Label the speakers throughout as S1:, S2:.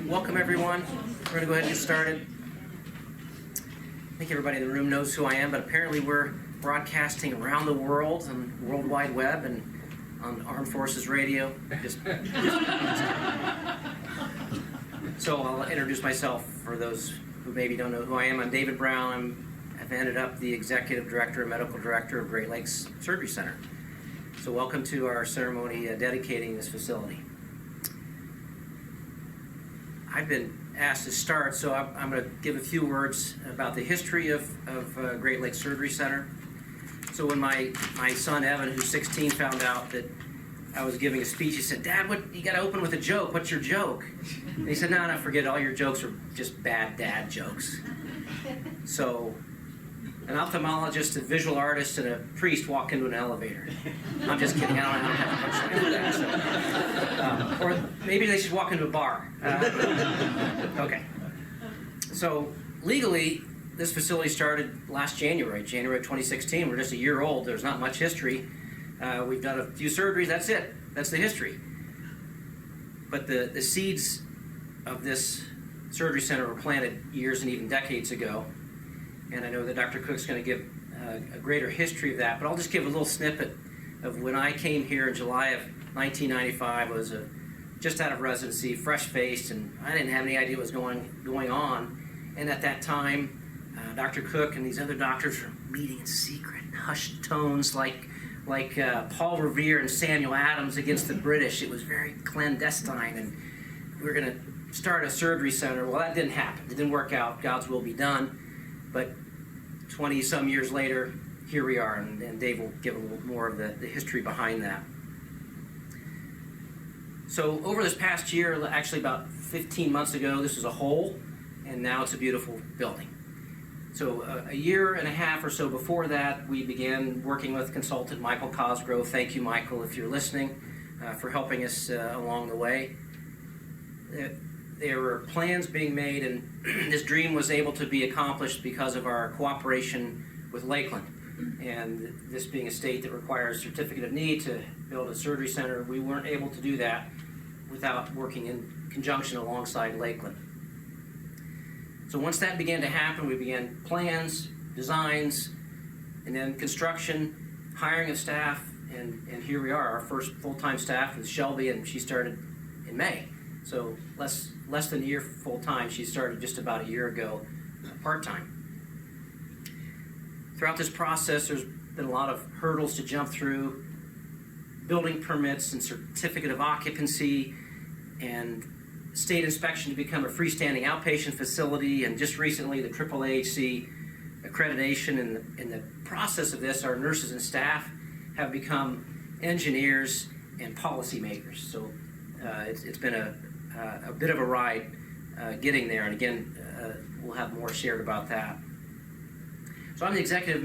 S1: Welcome everyone. We're going to go ahead and get started. I think everybody in the room knows who I am, but apparently we're broadcasting around the world on the World Wide Web and on Armed Forces Radio. So I'll introduce myself for those who maybe don't know who I am. I'm David Brown. I've ended up the Executive Director and Medical Director of Great Lakes Surgery Center. So welcome to our ceremony dedicating this facility. I've been asked to start, so I'm going to give a few words about the history of Great Lakes Surgery Center. So when my son Evan, who's 16, found out that I was giving a speech, he said, "Dad, you got to open with a joke. What's your joke?" And he said, No, forget it. All your jokes are just bad dad jokes." So an ophthalmologist, a visual artist, and a priest walk into an elevator. I'm just kidding. I don't have much time for that. So, or maybe they should walk into a bar. Okay. So legally, this facility started last January 2016. We're just a year old. There's not much history. We've done a few surgeries. That's it. That's the history. But the seeds of this surgery center were planted years and even decades ago. And I know that Dr. Cook's going to give a greater history of that, but I'll just give a little snippet of when I came here in July of 1995. I was just out of residency, fresh-faced, and I didn't have any idea what was going on. And at that time, Dr. Cook and these other doctors were meeting in secret, hushed tones like Paul Revere and Samuel Adams against the British. It was very clandestine, and we were going to start a surgery center. Well, that didn't happen. It didn't work out. God's will be done. But 20-some years later, here we are, and Dave will give a little more of the history behind that. So over this past year, actually about 15 months ago, this was a hole, and now it's a beautiful building. So a year and a half or so before that, we began working with consultant Michael Cosgrove. Thank you, Michael, if you're listening, for helping us along the way. There were plans being made, and this dream was able to be accomplished because of our cooperation with Lakeland. And this being a state that requires certificate of need to build a surgery center, we weren't able to do that without working in conjunction alongside Lakeland. So once that began to happen, we began plans, designs, and then construction, hiring of staff, and here we are. Our first full-time staff is Shelby, and she started in May. So less than a year full-time. She started just about a year ago part-time. Throughout this process, there's been a lot of hurdles to jump through, building permits and certificate of occupancy, and state inspection to become a freestanding outpatient facility, and just recently the AAAHC accreditation. In the process of this, our nurses and staff have become engineers and policymakers. So it's been a bit of a ride getting there, and again, we'll have more shared about that. So I'm the Executive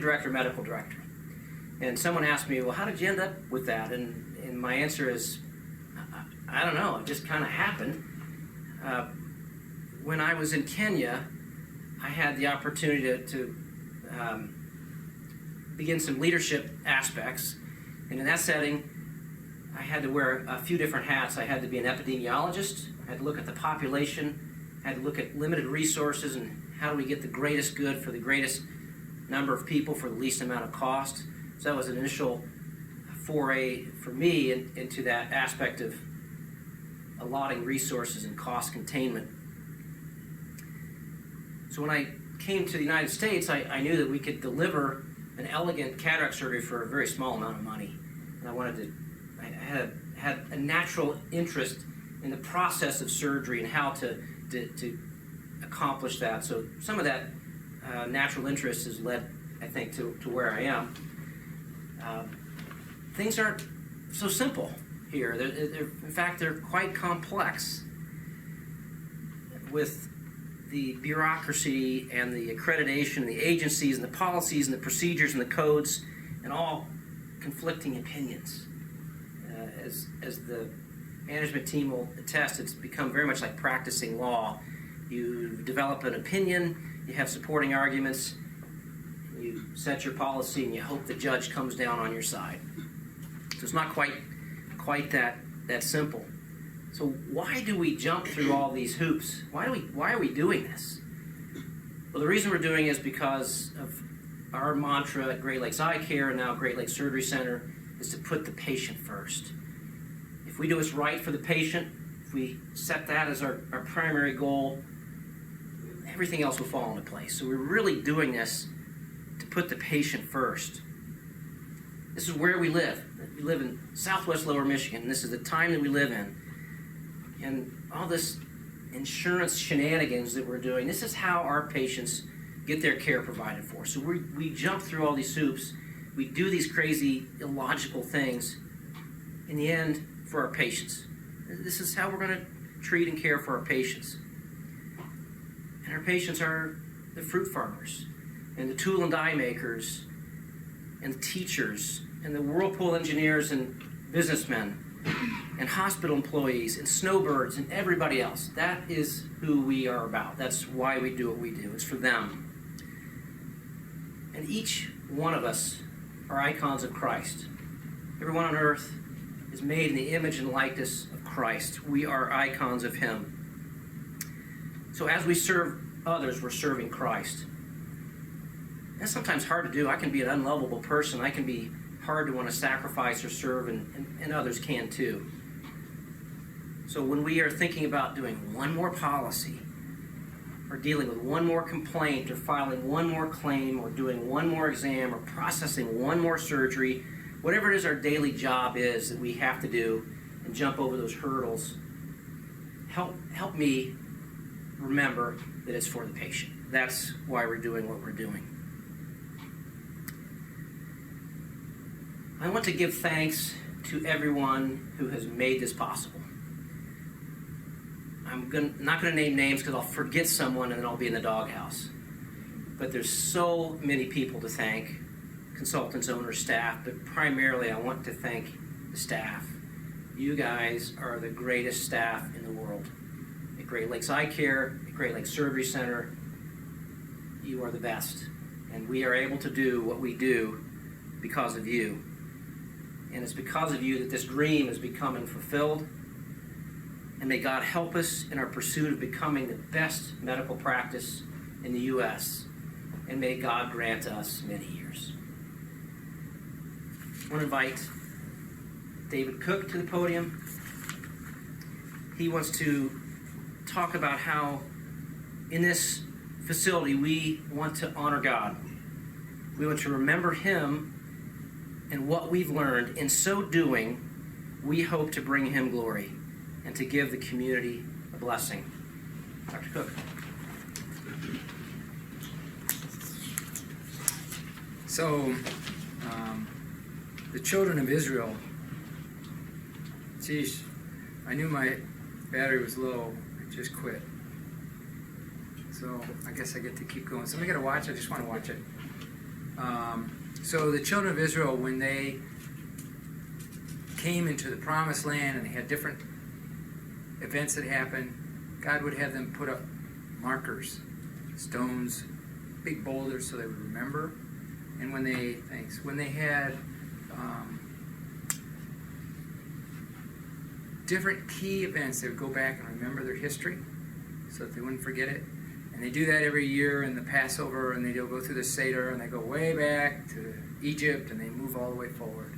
S1: Director, Medical Director. And someone asked me, well, how did you end up with that? And my answer is, I don't know, it just kind of happened. When I was in Kenya, I had the opportunity to begin some leadership aspects. And in that setting, I had to wear a few different hats. I had to be an epidemiologist. I had to look at the population. I had to look at limited resources and how do we get the greatest good for the greatest number of people for the least amount of cost. So that was an initial foray for me into that aspect of allotting resources and cost containment. So when I came to the United States, I knew that we could deliver an elegant cataract surgery for a very small amount of money. And I had a natural interest in the process of surgery and how to accomplish that. So some of that natural interest has led, I think, to where I am. Things aren't so simple here. In fact, they're quite complex with the bureaucracy and the accreditation and the agencies and the policies and the procedures and the codes and all conflicting opinions. As the management team will attest, it's become very much like practicing law. You develop an opinion, you have supporting arguments, you set your policy, and you hope the judge comes down on your side. So it's not quite that simple. So why do we jump through all these hoops? Why are we doing this? Well, the reason we're doing it is because of our mantra at Great Lakes Eye Care and now Great Lakes Surgery Center is to put the patient first. If we do what's right for the patient, if we set that as our primary goal, everything else will fall into place. So we're really doing this to put the patient first. This is where we live. We live in Southwest Lower Michigan, and this is the time that we live in. And all this insurance shenanigans that we're doing, this is how our patients get their care provided for. So we jump through all these hoops, we do these crazy, illogical things, in the end, for our patients. This is how we're going to treat and care for our patients. And our patients are the fruit farmers, and the tool and die makers, and the teachers, and the whirlpool engineers and businessmen, and hospital employees, and snowbirds, and everybody else. That is who we are about. That's why we do what we do. It's for them. And each one of us are icons of Christ. Everyone on earth is made in the image and likeness of Christ. We are icons of Him. So as we serve others, we're serving Christ. That's sometimes hard to do. I can be an unlovable person. I can be hard to want to sacrifice or serve, and others can too. So when we are thinking about doing one more policy, or dealing with one more complaint, or filing one more claim, or doing one more exam, or processing one more surgery, whatever it is our daily job is that we have to do and jump over those hurdles, help me remember that it's for the patient. That's why we're doing what we're doing. I want to give thanks to everyone who has made this possible. I'm not going to name names because I'll forget someone and then I'll be in the doghouse. But there's so many people to thank, consultants, owners, staff, but primarily I want to thank the staff. You guys are the greatest staff in the world. At Great Lakes Eye Care, at Great Lakes Surgery Center, you are the best. And we are able to do what we do because of you. And it's because of you that this dream is becoming fulfilled. And may God help us in our pursuit of becoming the best medical practice in the U.S. And may God grant us many years. I want to invite David Cook to the podium. He wants to talk about how in this facility we want to honor God. We want to remember Him and what we've learned. In so doing, we hope to bring Him glory and to give the community a blessing. Dr. Cook.
S2: So, the children of Israel, geez, I knew my battery was low, I just quit. So, I guess I get to keep going. Somebody got to watch it, I just want to watch it. So, the children of Israel, when they came into the promised land and they had different events that happened, God would have them put up markers, stones, big boulders so they would remember. And when they had different key events, they would go back and remember their history so that they wouldn't forget it. And they do that every year in the Passover, and they'll go through the Seder, and they go way back to Egypt, and they move all the way forward.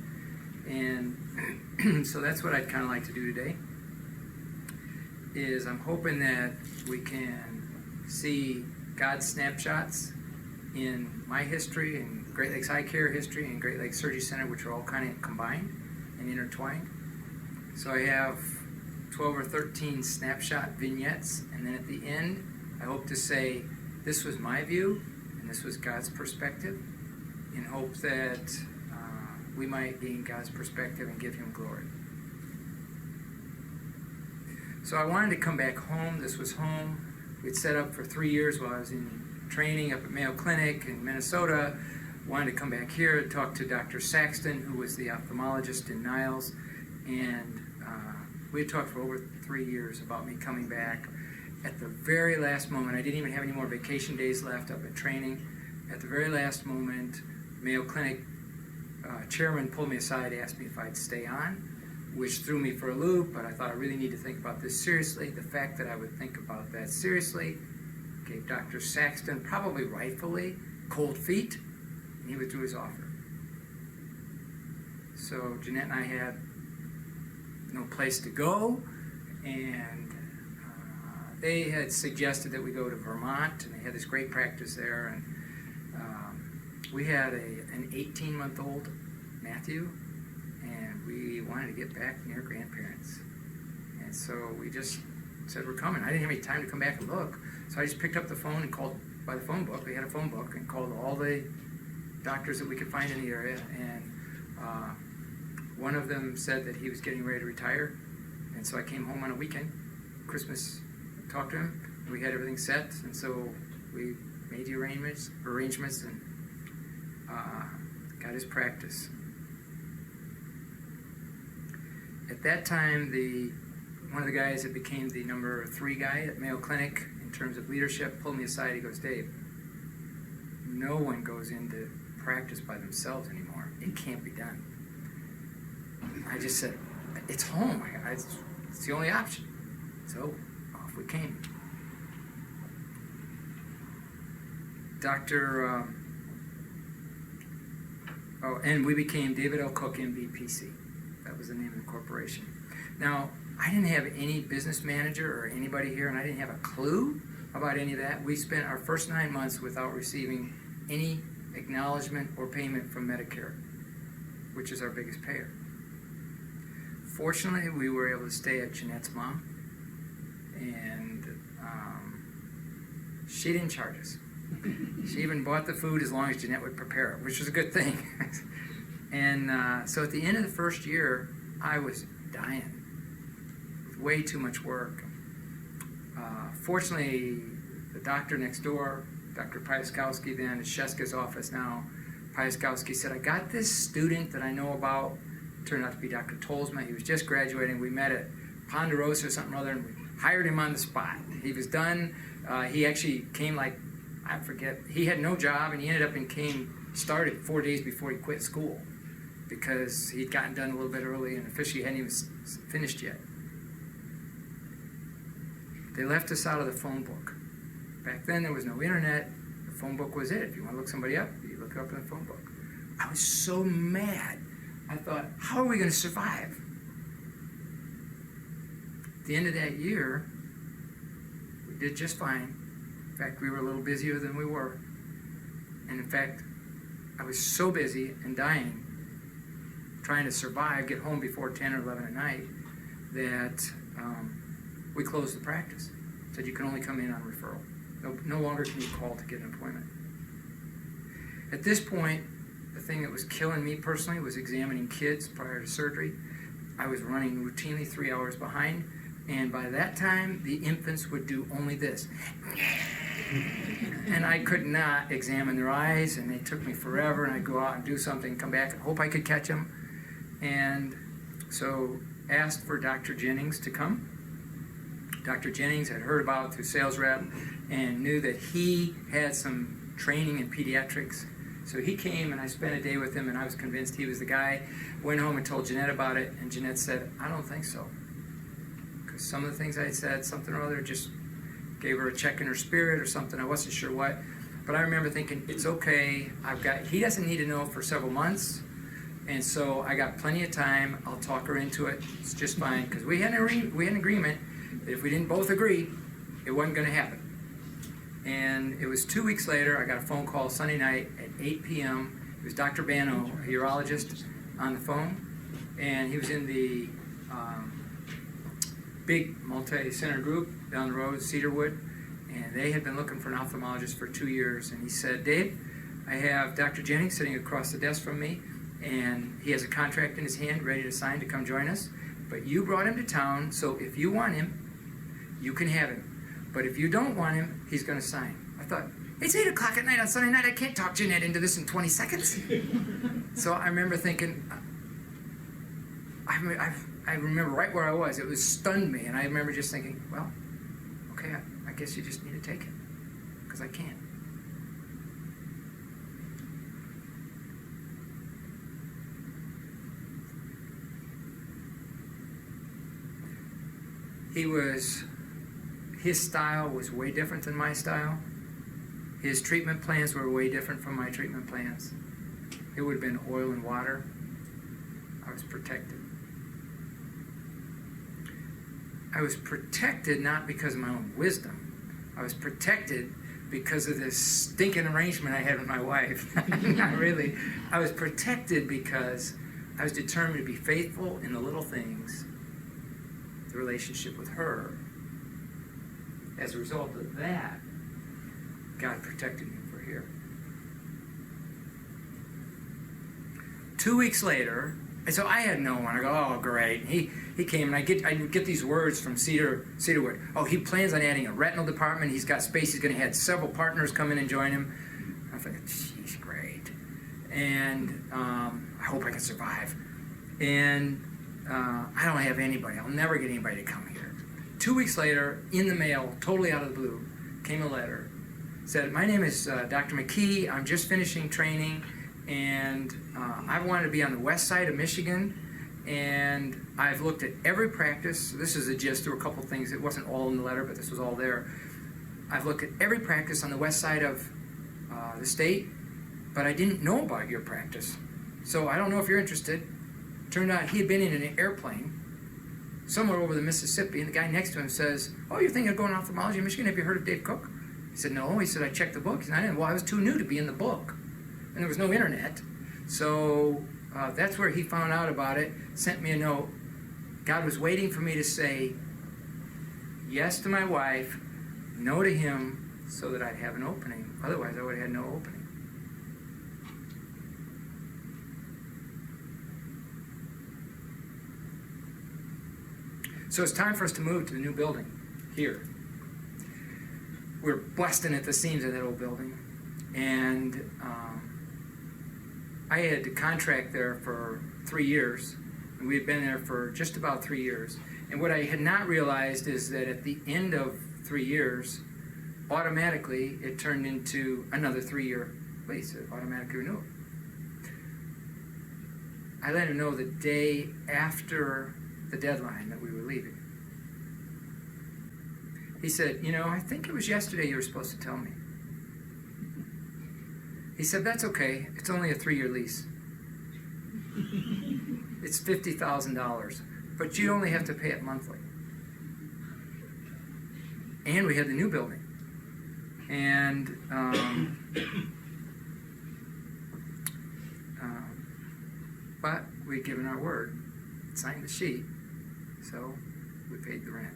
S2: And so that's what I'd kind of like to do today, is I'm hoping that we can see God's snapshots in my history and Great Lakes Eye Care history and Great Lakes Surgery Center, which are all kind of combined and intertwined. So I have 12 or 13 snapshot vignettes, and then at the end I hope to say this was my view and this was God's perspective, in hope that we might gain God's perspective and give Him glory. So I wanted to come back home. This was home. We'd set up for 3 years while I was in training up at Mayo Clinic in Minnesota. Wanted to come back here and talk to Dr. Saxton, who was the ophthalmologist in Niles. And we had talked for over 3 years about me coming back. At the very last moment, I didn't even have any more vacation days left up at training. At the very last moment, Mayo Clinic chairman pulled me aside, asked me if I'd stay on. which threw me for a loop, but I thought I really need to think about this seriously. The fact that I would think about that seriously gave Dr. Saxton, probably rightfully, cold feet, and he withdrew his offer. So Jeanette and I had no place to go, and they had suggested that we go to Vermont, and they had this great practice there, and we had an 18-month-old, Matthew, and we wanted to get back near grandparents. And so we just said, we're coming. I didn't have any time to come back and look, so I just picked up the phone and called by the phone book. We had a phone book, and called all the doctors that we could find in the area, and one of them said that he was getting ready to retire, and so I came home on a weekend, Christmas, talked to him, we had everything set, and so we made the arrangements and got his practice. At that time, one of the guys that became the number 3 guy at Mayo Clinic in terms of leadership pulled me aside. He goes, Dave, no one goes into practice by themselves anymore. It can't be done. I just said, it's home. It's the only option. So off we came. And we became David L. Cook MBPC. That was the name of the corporation. Now, I didn't have any business manager or anybody here, and I didn't have a clue about any of that. We spent our first 9 months without receiving any acknowledgement or payment from Medicare, which is our biggest payer. Fortunately, we were able to stay at Jeanette's mom, and she didn't charge us. She even bought the food as long as Jeanette would prepare it, which was a good thing. And so at the end of the first year, I was dying with way too much work. Fortunately, the doctor next door, Dr. Piaskowski, then at Sheska's office now, Piaskowski said, I got this student that I know about. Turned out to be Dr. Tolsma. He was just graduating. We met at Ponderosa or something or other, and we hired him on the spot. He was done. He actually came I forget, he had no job, and he ended up started 4 days before he quit school because he'd gotten done a little bit early and officially hadn't even finished yet. They left us out of the phone book. Back then there was no internet. The phone book was it. If you want to look somebody up, you look it up in the phone book. I was so mad. I thought, how are we going to survive? At the end of that year, we did just fine. In fact, we were a little busier than we were. And in fact, I was so busy and dying, trying to survive, get home before 10 or 11 at night, that we closed the practice. Said you can only come in on referral. No longer can you call to get an appointment. At this point, the thing that was killing me personally was examining kids prior to surgery. I was running routinely 3 hours behind, and by that time, the infants would do only this. And I could not examine their eyes, and they took me forever, and I'd go out and do something, come back, and hope I could catch them. And so asked for Dr. Jennings to come. Dr. Jennings had heard about through sales rep and knew that he had some training in pediatrics. So he came, and I spent a day with him, and I was convinced he was the guy. Went home and told Jeanette about it, and Jeanette said, I don't think so. Because some of the things I had said, something or other, just gave her a check in her spirit or something. I wasn't sure what. But I remember thinking, it's okay. He doesn't need to know for several months. And so I got plenty of time. I'll talk her into it. It's just fine. Because we had an agreement that if we didn't both agree, it wasn't going to happen. And it was 2 weeks later, I got a phone call Sunday night at 8 p.m. It was Dr. Bano, a urologist, on the phone. And he was in the big multi-center group down the road, Cedarwood. And they had been looking for an ophthalmologist for 2 years. And he said, Dave, I have Dr. Jennings sitting across the desk from me, and he has a contract in his hand ready to sign to come join us. But you brought him to town, so if you want him, you can have him. But if you don't want him, he's going to sign. I thought, it's 8 o'clock at night on Sunday night. I can't talk Jeanette into this in 20 seconds. So I remember thinking, I remember right where I was. It was stunned me. And I remember just thinking, well, okay, I guess you just need to take it. Because I can't. His style was way different than my style. His treatment plans were way different from my treatment plans. It would have been oil and water. I was protected. I was protected not because of my own wisdom. I was protected because of this stinking arrangement I had with my wife. Not really. I was protected because I was determined to be faithful in the little things, the relationship with her. As a result of that, God protected me for here. 2 weeks later, and so I had no one. I go, oh, great. He came, and I get these words from Cedarwood. Oh, he plans on adding a retinal department. He's got space. He's going to have several partners come in and join him. I thought, geez, great. And I hope I can survive. And I don't have anybody. I'll never get anybody to come here. 2 weeks later, in the mail, totally out of the blue, came a letter. Said, my name is Dr. McKee. I'm just finishing training, and I wanted to be on the west side of Michigan, and I've looked at every practice. This is a gist. There were a couple things. It wasn't all in the letter, but this was all there. I've looked at every practice on the west side of the state, but I didn't know about your practice. So I don't know if you're interested. Turned out he had been in an airplane somewhere over the Mississippi, and the guy next to him says, oh, you're thinking of going to ophthalmology in Michigan? Have you heard of Dave Cook? He said, no. He said, I checked the book. He said, I didn't. Well, I was too new to be in the book. And there was no internet. So that's where he found out about it, sent me a note. God was waiting for me to say yes to my wife, no to him, so that I'd have an opening. Otherwise, I would have had no opening. So it's time for us to move to the new building here. We're busting at the seams of that old building. And I had to contract there for 3 years. And we had been there for just about 3 years. And what I had not realized is that at the end of 3 years, automatically it turned into another 3-year lease, automatic renewal. I let him know the day after the deadline that we were leaving. He said, you know, I think it was yesterday you were supposed to tell me. He said, that's okay. It's only a 3-year lease. It's $50,000, but you only have to pay it monthly. And we had the new building. And but we'd given our word, signed the sheet, so we paid the rent.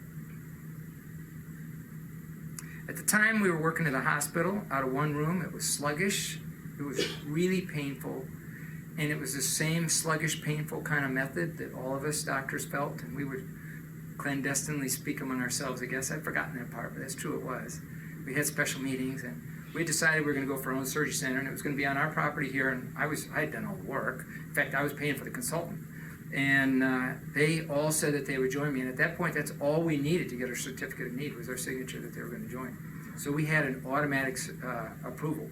S2: At the time, we were working at a hospital out of one room. It was sluggish. It was really painful. And it was the same sluggish, painful kind of method that all of us doctors felt. And we would clandestinely speak among ourselves, I guess. I've forgotten that part, but that's true, it was. We had special meetings, and we decided we were going to go for our own surgery center, and it was going to be on our property here. And I had done all the work. In fact, I was paying for the consultant. And they all said that they would join me. And at that point, that's all we needed to get our certificate of need was our signature that they were going to join. So we had an automatic approval.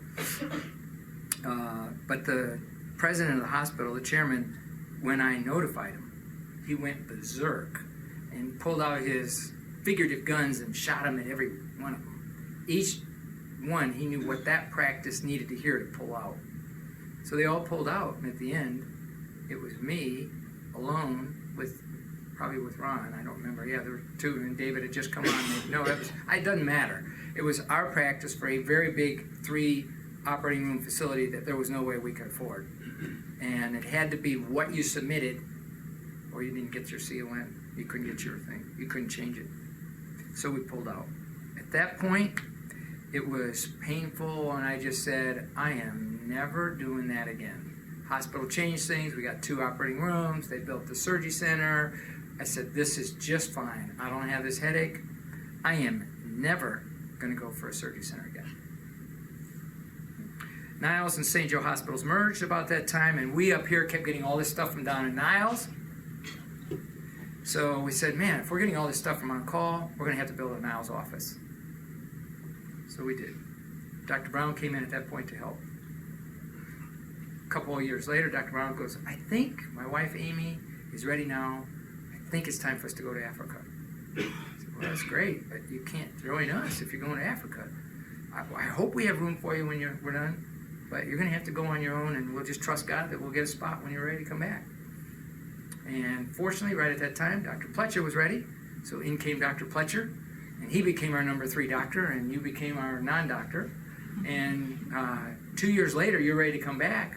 S2: But the president of the hospital, the chairman, when I notified him, he went berserk and pulled out his figurative guns and shot them at every one of them. Each one, he knew what that practice needed to hear to pull out. So they all pulled out, and at the end, it was me alone probably with Ron. I don't remember. Yeah, there were two, and David had just come on. No, it doesn't matter. It was our practice for a very big 3 operating room facility that there was no way we could afford. And it had to be what you submitted, or you didn't get your CON. You couldn't get your thing. You couldn't change it. So we pulled out. At that point, it was painful, and I just said, I am never doing that again. Hospital changed things. We got 2 operating rooms. They built the surgery center. I said, this is just fine. I don't have this headache. I am never going to go for a surgery center again. Niles and St. Joe hospitals merged about that time, and we up here kept getting all this stuff from down in Niles. So we said, man, if we're getting all this stuff from on call, we're going to have to build a Niles office. So we did. Dr. Brown came in at that point to help. A couple of years later, Dr. Brown goes, I think my wife Amy is ready now. I think it's time for us to go to Africa. I Well, that's great, but you can't join us if you're going to Africa. I hope we have room for you when we're done, but you're going to have to go on your own, and we'll just trust God that we'll get a spot when you're ready to come back. And fortunately, right at that time, Dr. Pletcher was ready, so in came Dr. Pletcher, and he became our number 3 doctor, and you became our non-doctor. And 2 years later, you're ready to come back,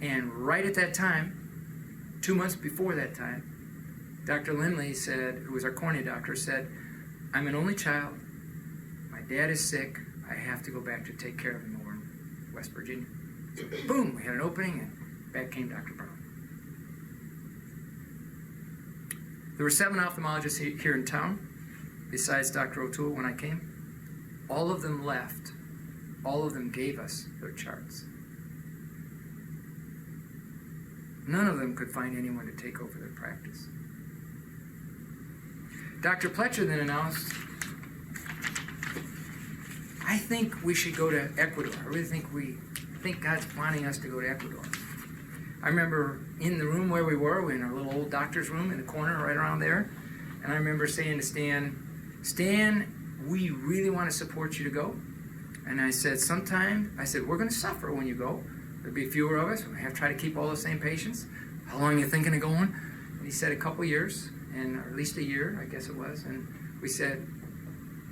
S2: and right at that time, 2 months before that time, Dr. Lindley said, who was our cornea doctor, said, I'm an only child, my dad is sick, I have to go back to take care of him over in West Virginia. So boom, we had an opening, and back came Dr. Brown. There were 7 ophthalmologists here in town, besides Dr. O'Toole when I came. All of them left. All of them gave us their charts. None of them could find anyone to take over their practice. Dr. Pletcher then announced, I think we should go to Ecuador. I really think God's wanting us to go to Ecuador. I remember in the room where we were, in our little old doctor's room in the corner right around there, and I remember saying to Stan, we really want to support you to go. And I said, we're going to suffer when you go. There'll be fewer of us. We have to try to keep all the same patients. How long are you thinking of going? And he said a couple years, or at least a year, I guess it was. And we said,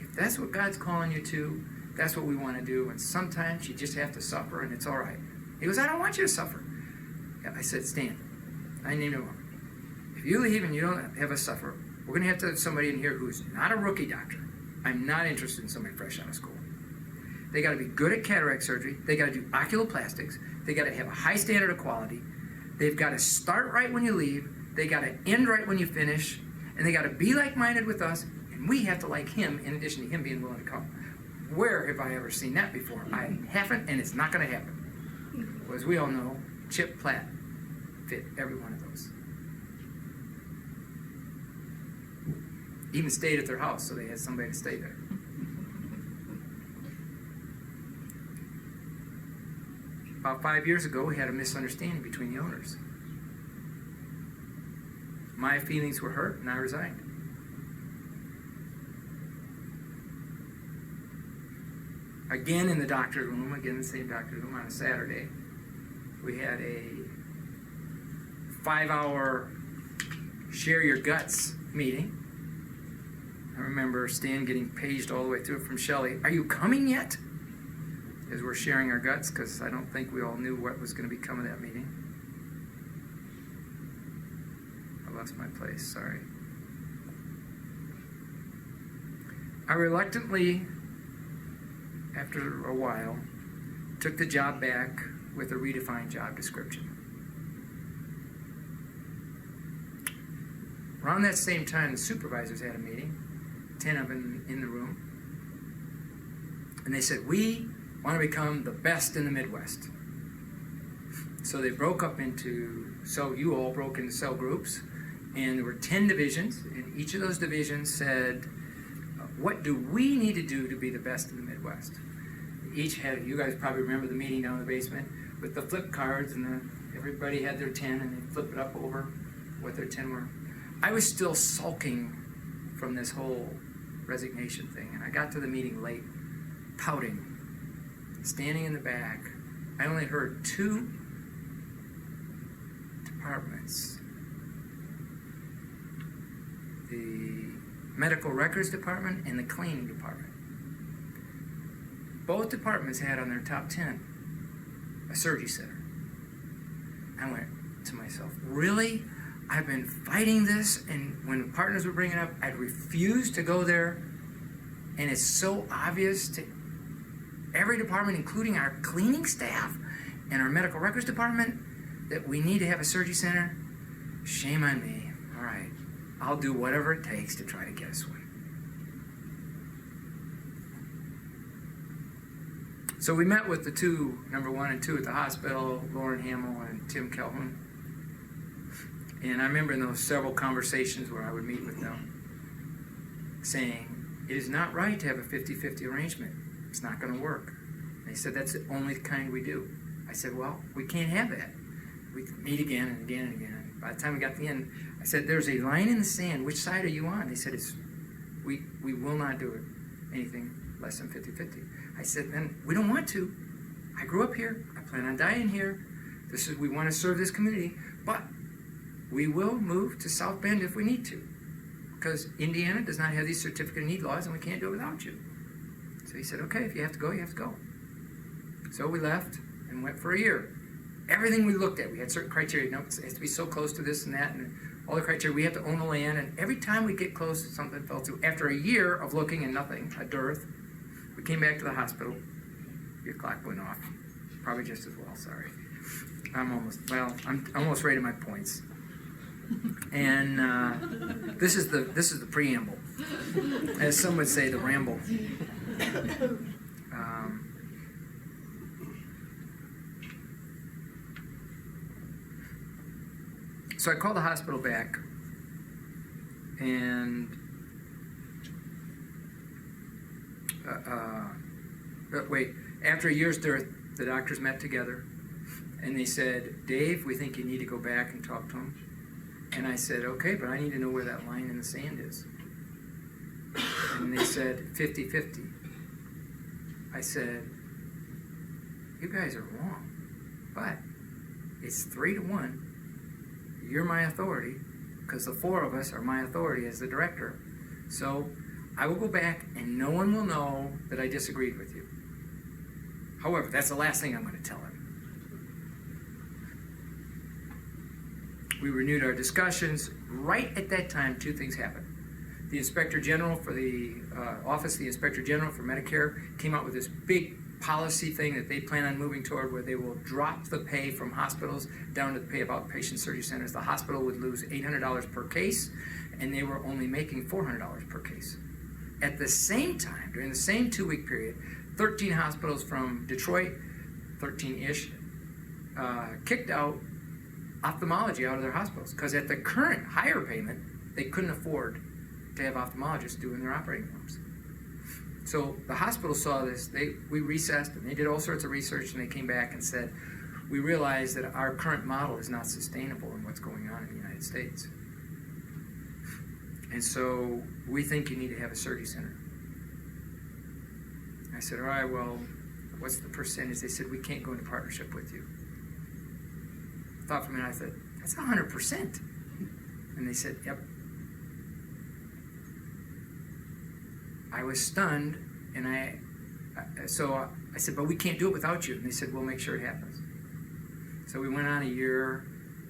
S2: if that's what God's calling you to, that's what we want to do. And sometimes you just have to suffer, and it's all right. He goes, I don't want you to suffer. I said, Stan, I named him. If you leave and you don't have us suffer, we're going to have somebody in here who's not a rookie doctor. I'm not interested in somebody fresh out of school. They got to be good at cataract surgery. They got to do oculoplastics. They got to have a high standard of quality. They've got to start right when you leave. They got to end right when you finish. And they got to be like-minded with us. And we have to like him in addition to him being willing to come. Where have I ever seen that before? I haven't, and it's not going to happen. Well, as we all know, Chip Platt fit every one of those. Even stayed at their house, so they had somebody to stay there. About 5 years ago, we had a misunderstanding between the owners. My feelings were hurt, and I resigned. Again in the doctor's room, again the same doctor's room on a Saturday, we had a 5-hour share your guts meeting. I remember Stan getting paged all the way through from Shelley, are you coming yet? As we're sharing our guts, because I don't think we all knew what was going to become of that meeting. I lost my place, sorry. I reluctantly, after a while, took the job back with a redefined job description. Around that same time, the supervisors had a meeting, 10 of them in the room, and they said, we want to become the best in the Midwest. So they broke up into, you all broke into cell groups, and there were 10 divisions, and each of those divisions said, what do we need to do to be the best in the Midwest? Each had, you guys probably remember the meeting down in the basement with the flip cards, and everybody had their 10, and they flip it up over what their 10 were. I was still sulking from this whole resignation thing, and I got to the meeting late, pouting, standing in the back. I only heard 2 departments. The medical records department and the cleaning department. Both departments had on their top 10 a surgery center. I went to myself, really? I've been fighting this, and when partners would bring it up, I'd refuse to go there, and it's so obvious to every department, including our cleaning staff and our medical records department, that we need to have a surgery center. Shame on me. All right, I'll do whatever it takes to try to get us one. So we met with the 2, number 1 and 2 at the hospital, Lauren Hamill and Tim Calhoun. And I remember in those several conversations where I would meet with them saying, it is not right to have a 50-50 arrangement. It's not going to work. And they said, that's the only kind we do. I said, well, we can't have that. We meet again and again and again. By the time we got to the end, I said, there's a line in the sand. Which side are you on? They said, it's We will not do it anything less than 50-50. I said, then we don't want to. I grew up here. I plan on dying here. We want to serve this community, but we will move to South Bend if we need to, because Indiana does not have these certificate of need laws, and we can't do it without you. So he said, okay, if you have to go, you have to go. So we left and went for a year. Everything we looked at, we had certain criteria. No, it has to be so close to this and that, and all the criteria. We have to own the land, and every time we get close, something fell through. After a year of looking and nothing, a dearth, we came back to the hospital. Your clock went off. Probably just as well, sorry. I'm almost ready to my points. And this is the preamble. As some would say, the ramble. So I called the hospital back, and after a year's dearth, the doctors met together, and they said, Dave, we think you need to go back and talk to him. And I said, okay, but I need to know where that line in the sand is. And they said, 50-50. I said, you guys are wrong, but it's 3-1. You're my authority, because the 4 of us are my authority as the director. So I will go back, and no one will know that I disagreed with you. However, that's the last thing I'm going to tell him. We renewed our discussions. Right at that time, 2 things happened. The Inspector General for the Office of the Inspector General for Medicare came out with this big policy thing that they plan on moving toward, where they will drop the pay from hospitals down to the pay of outpatient surgery centers. The hospital would lose $800 per case, and they were only making $400 per case. At the same time, during the same 2-week period, 13 hospitals from Detroit, 13-ish, kicked out ophthalmology out of their hospitals, because at the current higher payment, they couldn't afford to have ophthalmologists doing their operating rooms. So the hospital saw this. We recessed, and they did all sorts of research, and they came back and said, we realize that our current model is not sustainable in what's going on in the United States. And so we think you need to have a surgery center. I said, all right, well, what's the percentage? They said, we can't go into partnership with you. I thought for a minute, I thought, that's 100%. And they said, yep. I was stunned, and I said, but we can't do it without you. And they said, we'll make sure it happens. So we went on a year.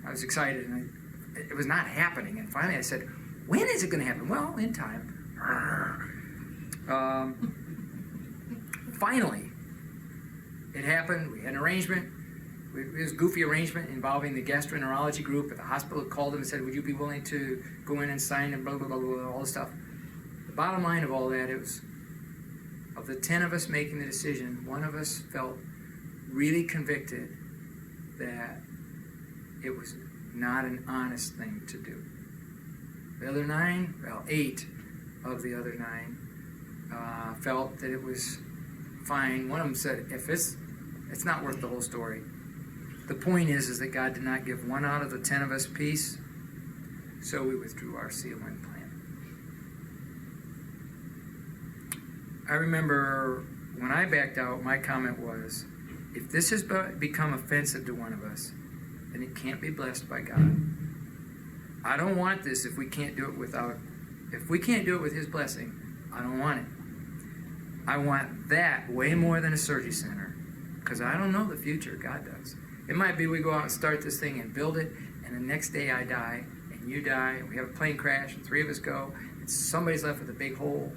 S2: I was excited, and it was not happening. And finally I said, when is it going to happen? Well, in time. Finally, it happened. We had an arrangement. It was a goofy arrangement involving the gastroenterology group at the hospital. Called them and said, would you be willing to go in and sign and blah, blah, blah, blah, all this stuff. The bottom line of all that is, of the 10 of us making the decision, 1 of us felt really convicted that it was not an honest thing to do. The other 9, well, 8 of the other 9 felt that it was fine. One of them said, if it's not worth the whole story. The point is that God did not give 1 out of the 10 of us peace, so we withdrew our CON plan. I remember when I backed out, my comment was, if this has become offensive to one of us, then it can't be blessed by God. I don't want this if we can't do it with His blessing. I don't want it. I want that way more than a surgery center, because I don't know the future. God does. It might be we go out and start this thing and build it, and the next day I die, and you die, and we have a plane crash, and 3 of us go, and somebody's left with a big hole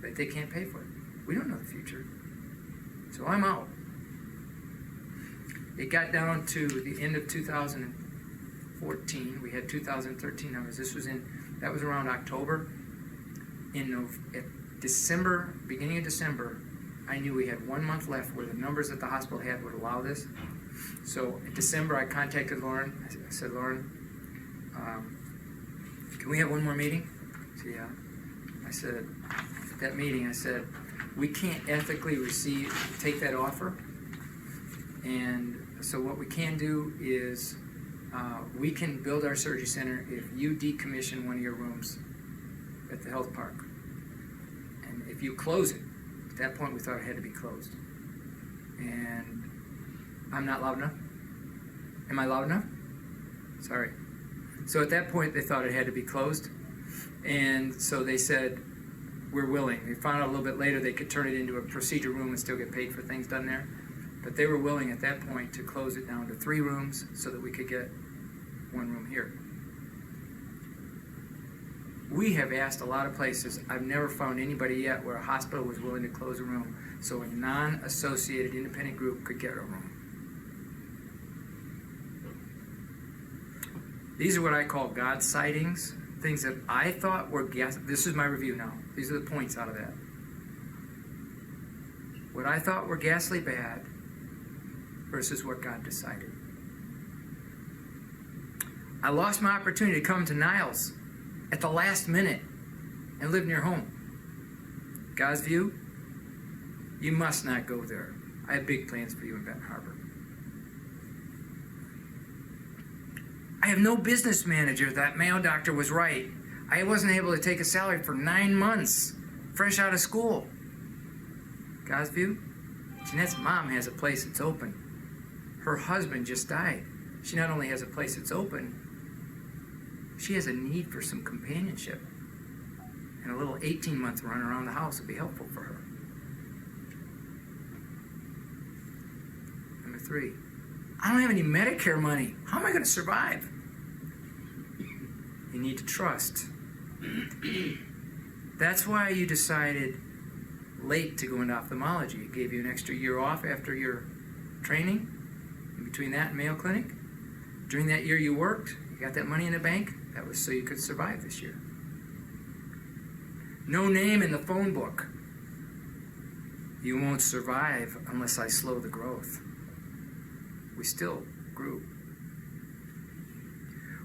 S2: that they can't pay for it. We don't know the future. So I'm out. It got down to the end of 2014. We had 2013 numbers. That was around October. At December, beginning of December, I knew we had 1 month left where the numbers that the hospital had would allow this. So in December, I contacted Lauren. I said, Lauren, can we have 1 more meeting? She said, yeah. I said, at that meeting, I said, we can't ethically take that offer. And so what we can do is we can build our surgery center if you decommission one of your rooms at the health park. And if you close it, at that point we thought it had to be closed. And I'm not loud enough? Am I loud enough? Sorry. So at that point they thought it had to be closed. And so they said, we're willing. They found out a little bit later they could turn it into a procedure room and still get paid for things done there. But they were willing at that point to close it down to 3 rooms so that we could get 1 room here. We have asked a lot of places. I've never found anybody yet where a hospital was willing to close a room so a non-associated independent group could get a room. These are what I call God sightings, things that I thought were this is my review now. These are the points out of that. What I thought were ghastly bad versus what God decided. I lost my opportunity to come to Niles at the last minute and live near home. God's view, you must not go there. I have big plans for you in Benton Harbor. I have no business manager. That Mayo doctor was right. I wasn't able to take a salary for 9 months, fresh out of school. God's view, Jeanette's mom has a place that's open. Her husband just died. She not only has a place that's open, she has a need for some companionship. And a little 18-month run around the house would be helpful for her. Number 3, I don't have any Medicare money. How am I going to survive? You need to trust. That's why you decided late to go into ophthalmology. It gave you an extra year off after your training. In between that and Mayo Clinic. During that year you worked, you got that money in the bank. That was so you could survive this year. No name in the phone book. You won't survive unless I slow the growth. We still grew.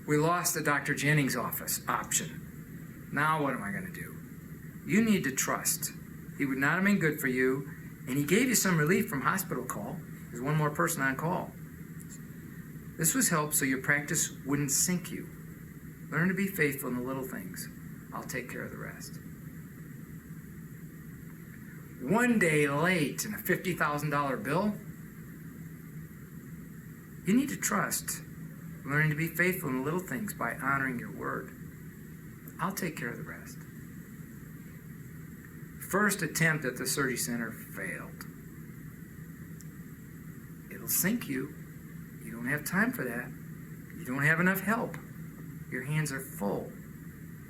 S2: We lost the Dr. Jennings office option. Now what am I going to do? You need to trust. He would not have been good for you, and he gave you some relief from hospital call. There's 1 more person on call. This was help so your practice wouldn't sink you. Learn to be faithful in the little things. I'll take care of the rest. 1 day late and a $50,000 bill? You need to trust. Learning to be faithful in the little things by honoring your word. I'll take care of the rest. First attempt at the surgery center failed. It'll sink you. You don't have time for that. You don't have enough help. Your hands are full.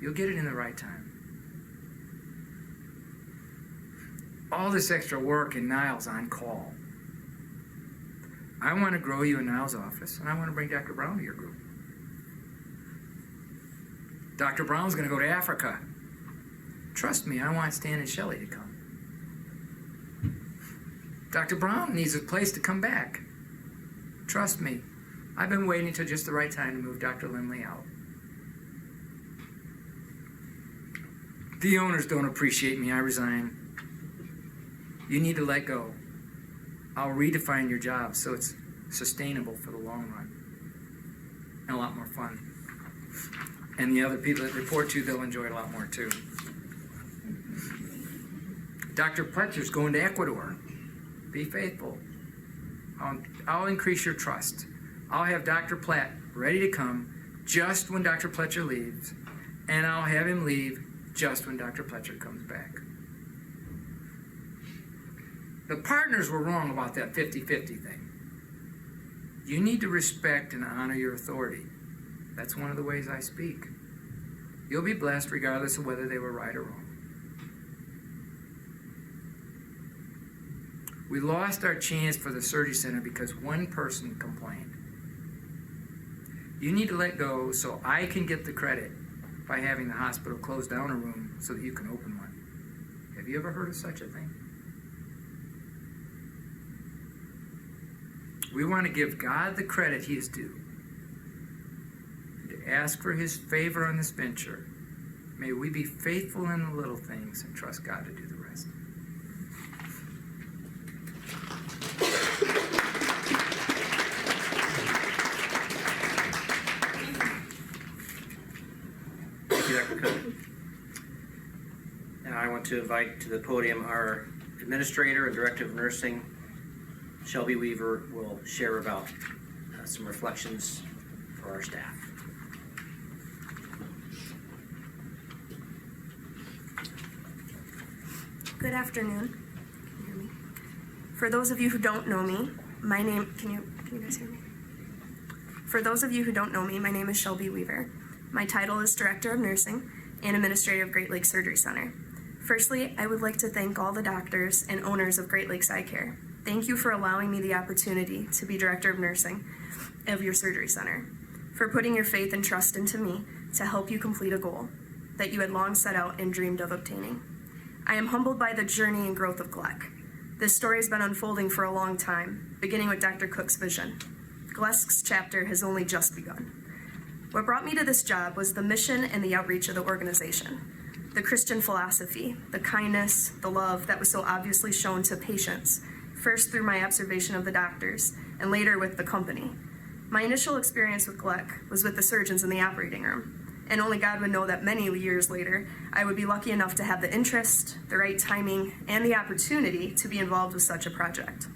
S2: You'll get it in the right time. All this extra work in Niles on call. I want to grow you in Niles' office, and I want to bring Dr. Brown to your group. Dr. Brown's going to go to Africa. Trust me, I want Stan and Shelley to come. Dr. Brown needs a place to come back. Trust me, I've been waiting until just the right time to move Dr. Lindley out. The owners don't appreciate me. I resign. You need to let go. I'll redefine your job so it's sustainable for the long run and a lot more fun. And the other people that report to you, they'll enjoy it a lot more too. Dr. Pletcher's going to Ecuador. Be faithful. I'll increase your trust. I'll have Dr. Platt ready to come just when Dr. Pletcher leaves, and I'll have him leave just when Dr. Pletcher comes back. The partners were wrong about that 50-50 thing. You need to respect and honor your authority. That's one of the ways I speak. You'll be blessed regardless of whether they were right or wrong. We lost our chance for the surgery center because one person complained. You need to let go so I can get the credit by having the hospital close down a room so that you can open one. Have you ever heard of such a thing? We want to give God the credit he is due and to ask for his favor on this venture. May we be faithful in the little things and trust God to do the rest. Thank you, Dr. Cook.
S1: I want to invite to the podium our Administrator and Director of Nursing, Shelby Weaver, will share about some reflections for our staff.
S3: Good afternoon. Can you hear me? For those of you who don't know me, my name, can you guys hear me? For those of you who don't know me, my name is Shelby Weaver. My title is Director of Nursing and Administrator of Great Lakes Surgery Center. Firstly, I would like to thank all the doctors and owners of Great Lakes Eye Care. Thank you for allowing me the opportunity to be Director of Nursing of your surgery center, for putting your faith and trust into me to help you complete a goal that you had long set out and dreamed of obtaining. I am humbled by the journey and growth of GLEC. This story has been unfolding for a long time, beginning with Dr. Cook's vision. GLEC's chapter has only just begun. What brought me to this job was the mission and the outreach of the organization, the Christian philosophy, the kindness, the love that was so obviously shown to patients, first through my observation of the doctors, and later with the company. My initial experience with GLEC was with the surgeons in the operating room, and only God would know that many years later, I would be lucky enough to have the interest, the right timing, and the opportunity to be involved with such a project.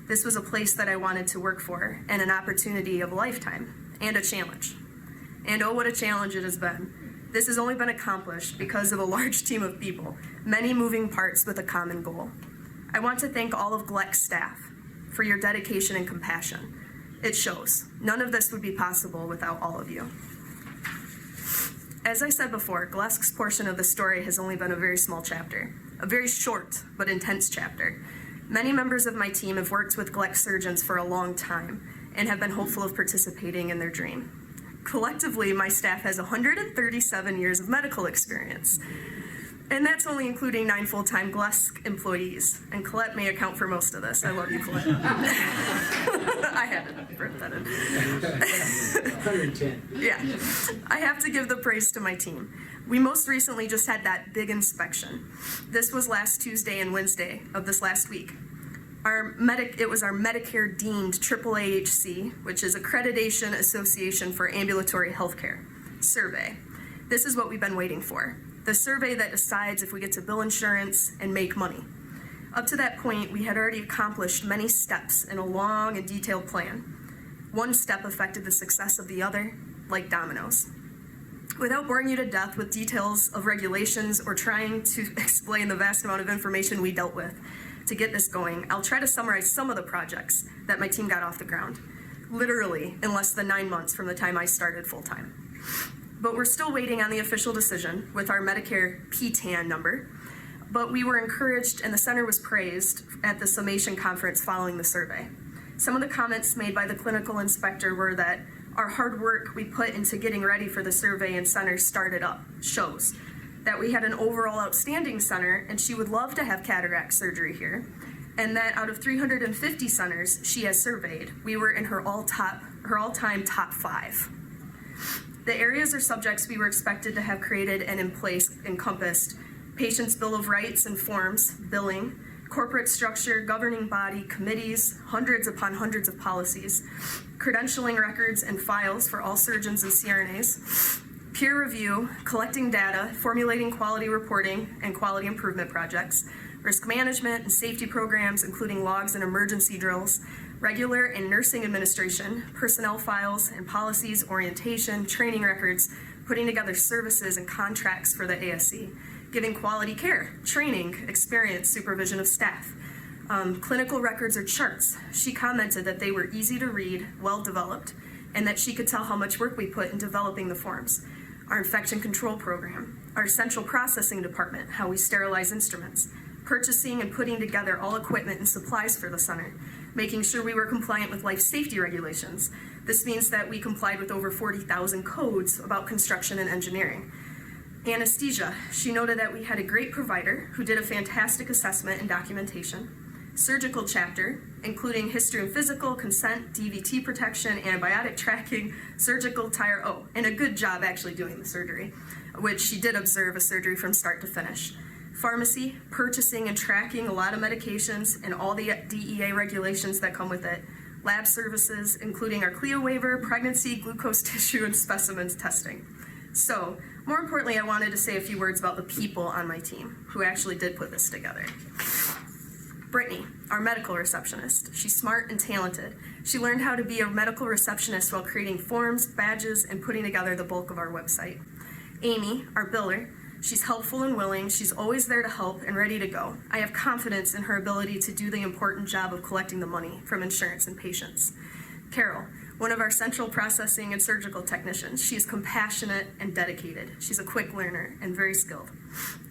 S3: This was a place that I wanted to work for, and an opportunity of a lifetime, and a challenge. And oh, what a challenge it has been. This has only been accomplished because of a large team of people, many moving parts with a common goal. I want to thank all of GLEC's staff for your dedication and compassion. It shows. None of this would be possible without all of you. As I said before, GLEC's portion of the story has only been a very small chapter, a very short but intense chapter. Many members of my team have worked with GLEC surgeons for a long time and have been hopeful of participating in their dream. Collectively, my staff has 137 years of medical experience, and that's only including 9 full-time GLEC employees. And Colette may account for most of this. I love you, Colette. I had to rip that in.
S4: 110.
S3: Yeah, I have to give the praise to my team. We most recently just had that big inspection. This was last Tuesday and Wednesday of this last week. It was our Medicare deemed AAAHC, which is Accreditation Association for Ambulatory Healthcare, survey. This is what we've been waiting for. The survey that decides if we get to bill insurance and make money. Up to that point, we had already accomplished many steps in a long and detailed plan. One step affected the success of the other, like dominoes. Without boring you to death with details of regulations or trying to explain the vast amount of information we dealt with to get this going, I'll try to summarize some of the projects that my team got off the ground, literally in less than 9 months from the time I started full-time. But we're still waiting on the official decision with our Medicare PTAN number, but we were encouraged and the center was praised at the summation conference following the survey. Some of the comments made by the clinical inspector were that our hard work we put into getting ready for the survey and center started up shows that we had an overall outstanding center and she would love to have cataract surgery here, and that out of 350 centers she has surveyed, we were in her all-time top 5. The areas or subjects we were expected to have created and in place encompassed patient's bill of rights and forms, billing, corporate structure, governing body, committees, hundreds upon hundreds of policies, credentialing records and files for all surgeons and CRNAs, peer review, collecting data, formulating quality reporting and quality improvement projects, risk management and safety programs, including logs and emergency drills, regular and nursing administration, personnel files and policies, orientation, training records, putting together services and contracts for the ASC, giving quality care, training, experience, supervision of staff, clinical records or charts. She commented that they were easy to read, well developed, and that she could tell how much work we put in developing the forms. Our infection control program, our central processing department, how we sterilize instruments, purchasing and putting together all equipment and supplies for the center, making sure we were compliant with life safety regulations. This means that we complied with over 40,000 codes about construction and engineering. Anesthesia, she noted that we had a great provider who did a fantastic assessment and documentation. Surgical chapter, including history and physical, consent, DVT protection, antibiotic tracking, surgical tire, and a good job actually doing the surgery, which she did observe a surgery from start to finish. Pharmacy, purchasing and tracking a lot of medications and all the DEA regulations that come with it. Lab services, including our CLIA waiver, pregnancy, glucose tissue, and specimens testing. So, More importantly, I wanted to say a few words about the people on my team who actually did put this together. Brittany, our medical receptionist. She's smart and talented. She learned how to be a medical receptionist while creating forms, badges, and putting together the bulk of our website. Amy, our biller. She's helpful and willing. She's always there to help and ready to go. I have confidence in her ability to do the important job of collecting the money from insurance and patients. Carol, one of our central processing and surgical technicians. She is compassionate and dedicated. She's a quick learner and very skilled.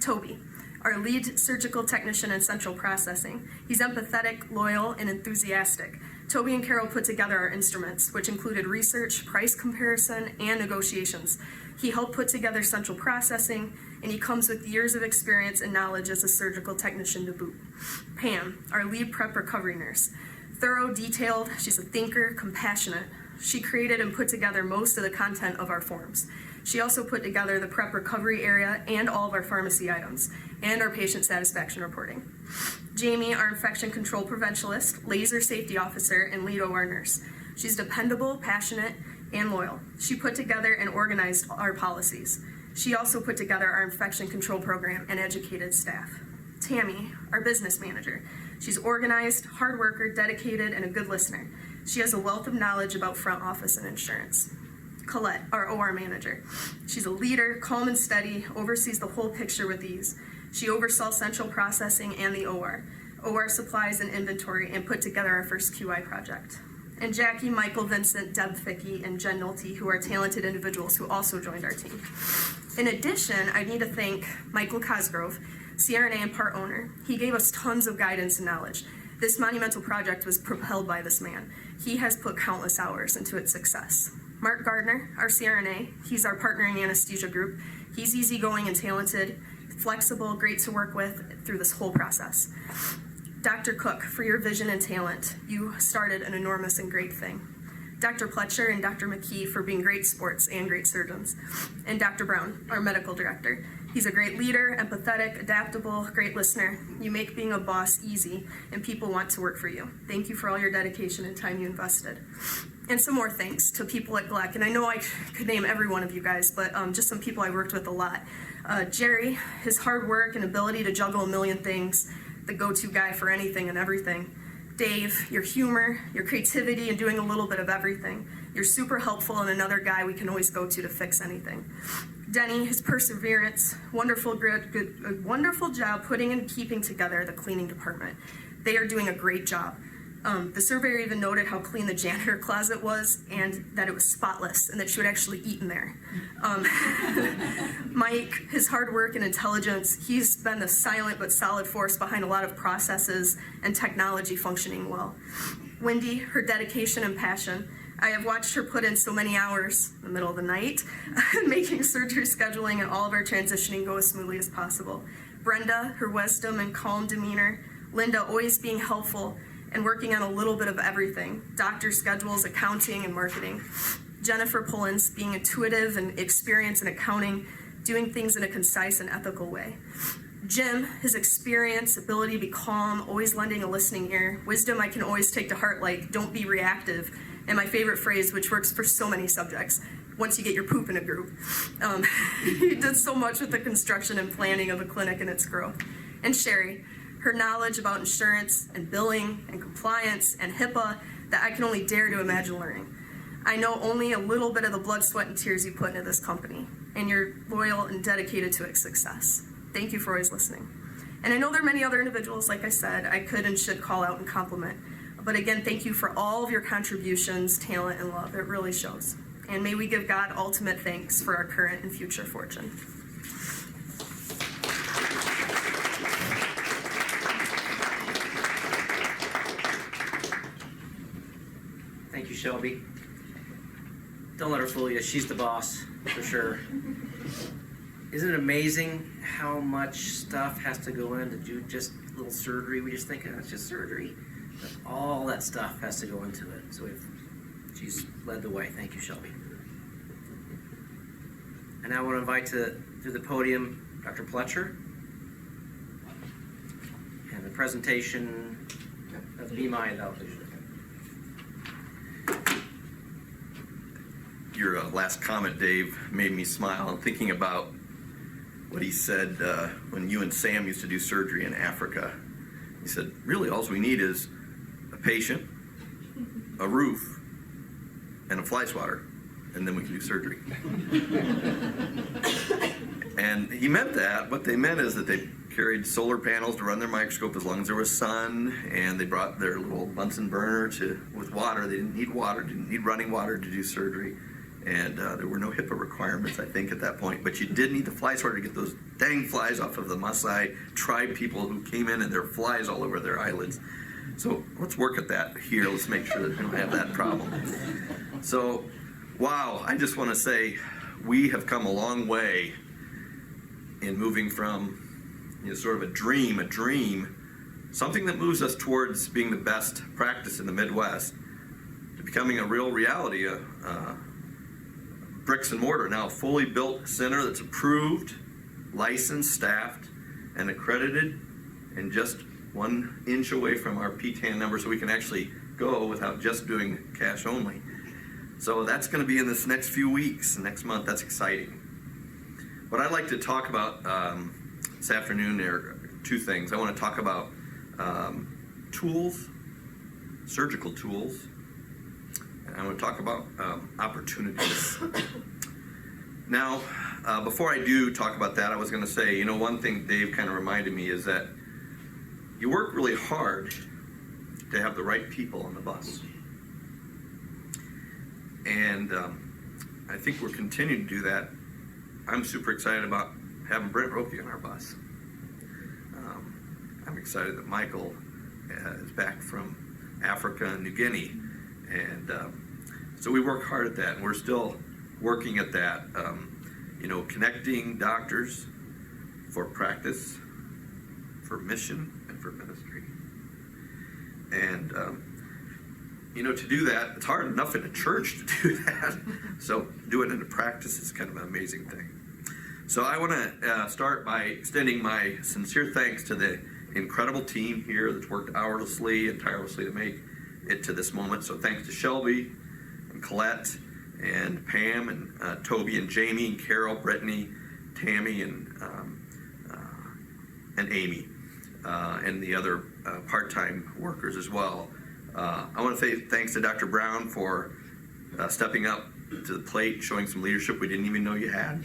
S3: Toby, our lead surgical technician in central processing. He's empathetic, loyal, and enthusiastic. Toby and Carol put together our instruments, which included research, price comparison, and negotiations. He helped put together central processing, and he comes with years of experience and knowledge as a surgical technician to boot. Pam, our lead prep recovery nurse. Thorough, detailed, she's a thinker, compassionate. She created and put together most of the content of our forms. She also put together the prep recovery area and all of our pharmacy items, and our patient satisfaction reporting. Jamie, our infection control preventionist, laser safety officer, and lead OR nurse. She's dependable, passionate, and loyal. She put together and organized our policies. She also put together our infection control program and educated staff. Tammy, our business manager. She's organized, hard worker, dedicated, and a good listener. She has a wealth of knowledge about front office and insurance. Colette, our OR manager. She's a leader, calm and steady, oversees the whole picture with ease. She oversaw central processing and the OR supplies and inventory, and put together our first QI project. And Jackie, Michael, Vincent, Deb Fickey, and Jen Nolte, who are talented individuals who also joined our team. In addition, I need to thank Michael Cosgrove, CRNA and part owner. He gave us tons of guidance and knowledge. This monumental project was propelled by this man. He has put countless hours into its success. Mark Gardner, our CRNA, he's our partner in the anesthesia group. He's easygoing and talented, flexible, great to work with through this whole process. Dr. Cook, for your vision and talent, you started an enormous and great thing. Dr. Pletcher and Dr. McKee for being great sports and great surgeons. And Dr. Brown, our medical director. He's a great leader, empathetic, adaptable, great listener. You make being a boss easy, and people want to work for you. Thank you for all your dedication and time you invested. And some more thanks to people at GLEC, and I know I could name every one of you guys, but just some people I worked with a lot. Jerry, his hard work and ability to juggle a million things, the go-to guy for anything and everything. Dave, your humor, your creativity, and doing a little bit of everything. You're super helpful and another guy we can always go to fix anything. Denny, his perseverance, wonderful job putting and keeping together the cleaning department. They are doing a great job. The surveyor even noted how clean the janitor closet was and that it was spotless and that she would actually eat in there. Mike, his hard work and intelligence, he's been the silent but solid force behind a lot of processes and technology functioning well. Wendy, her dedication and passion. I have watched her put in so many hours in the middle of the night, making surgery scheduling and all of our transitioning go as smoothly as possible. Brenda, her wisdom and calm demeanor. Linda, always being helpful and working on a little bit of everything. Doctor schedules, accounting, and marketing. Jennifer Pullins, being intuitive and experienced in accounting, doing things in a concise and ethical way. Jim, his experience, ability to be calm, always lending a listening ear. Wisdom I can always take to heart, like, don't be reactive. And my favorite phrase, which works for so many subjects, once you get your poop in a group. He did so much with the construction and planning of the clinic and its growth. And Sherry, her knowledge about insurance and billing and compliance and HIPAA that I can only dare to imagine learning. I know only a little bit of the blood, sweat, and tears you put into this company, and you're loyal and dedicated to its success. Thank you for always listening. And I know there are many other individuals, like I said, I could and should call out and compliment. But again, thank you for all of your contributions, talent, and love. It really shows. And may we give God ultimate thanks for our current and future fortune.
S1: Thank you, Shelby. Don't let her fool you. She's the boss, for sure. Isn't it amazing how much stuff has to go into do just a little surgery? We just think it's just surgery. But all that stuff has to go into it. So she's led the way. Thank you, Shelby. And now I want to invite to the podium Dr. Pletcher and the presentation of Be My Adult Vision.
S4: your last comment, Dave, made me smile. I'm thinking about what he said when you and Sam used to do surgery in Africa. He said, really, all we need is a patient, a roof, and a fly swatter, and then we can do surgery. And he meant that. What they meant is that they carried solar panels to run their microscope as long as there was sun, and they brought their little Bunsen burner with water. They didn't need water, didn't need running water to do surgery. And there were no HIPAA requirements, I think, at that point. But you did need the fly swatter to get those dang flies off of the Maasai tribe people who came in and there were flies all over their eyelids. So let's work at that here. Let's make sure that we don't have that problem. So, wow, I just want to say we have come a long way in moving from sort of a dream, something that moves us towards being the best practice in the Midwest, to becoming a real reality, bricks and mortar, now a fully built center that's approved, licensed, staffed, and accredited, and just 1 inch away from our PTAN number, so we can actually go without just doing cash only. So that's going to be in this next few weeks, next month. That's exciting. What I'd like to talk about this afternoon are 2 things. I want to talk about tools, surgical tools, and I want to talk about opportunities. Now, before I do talk about that, I was going to say, one thing Dave kind of reminded me is that you work really hard to have the right people on the bus. And I think we're continuing to do that. I'm super excited about having Brent Roki on our bus. I'm excited that Michael is back from Africa and New Guinea. And so we work hard at that, and we're still working at that. Connecting doctors for practice, for mission, and for ministry. And, to do that, it's hard enough in a church to do that. So doing it in a practice is kind of an amazing thing. So I want to start by extending my sincere thanks to the incredible team here that's worked tirelessly to make it to this moment. So thanks to Shelby and Colette and Pam and Toby and Jamie and Carol, Brittany, Tammy and Amy and the other part-time workers as well. I want to say thanks to Dr. Brown for stepping up to the plate, showing some leadership we didn't even know you had,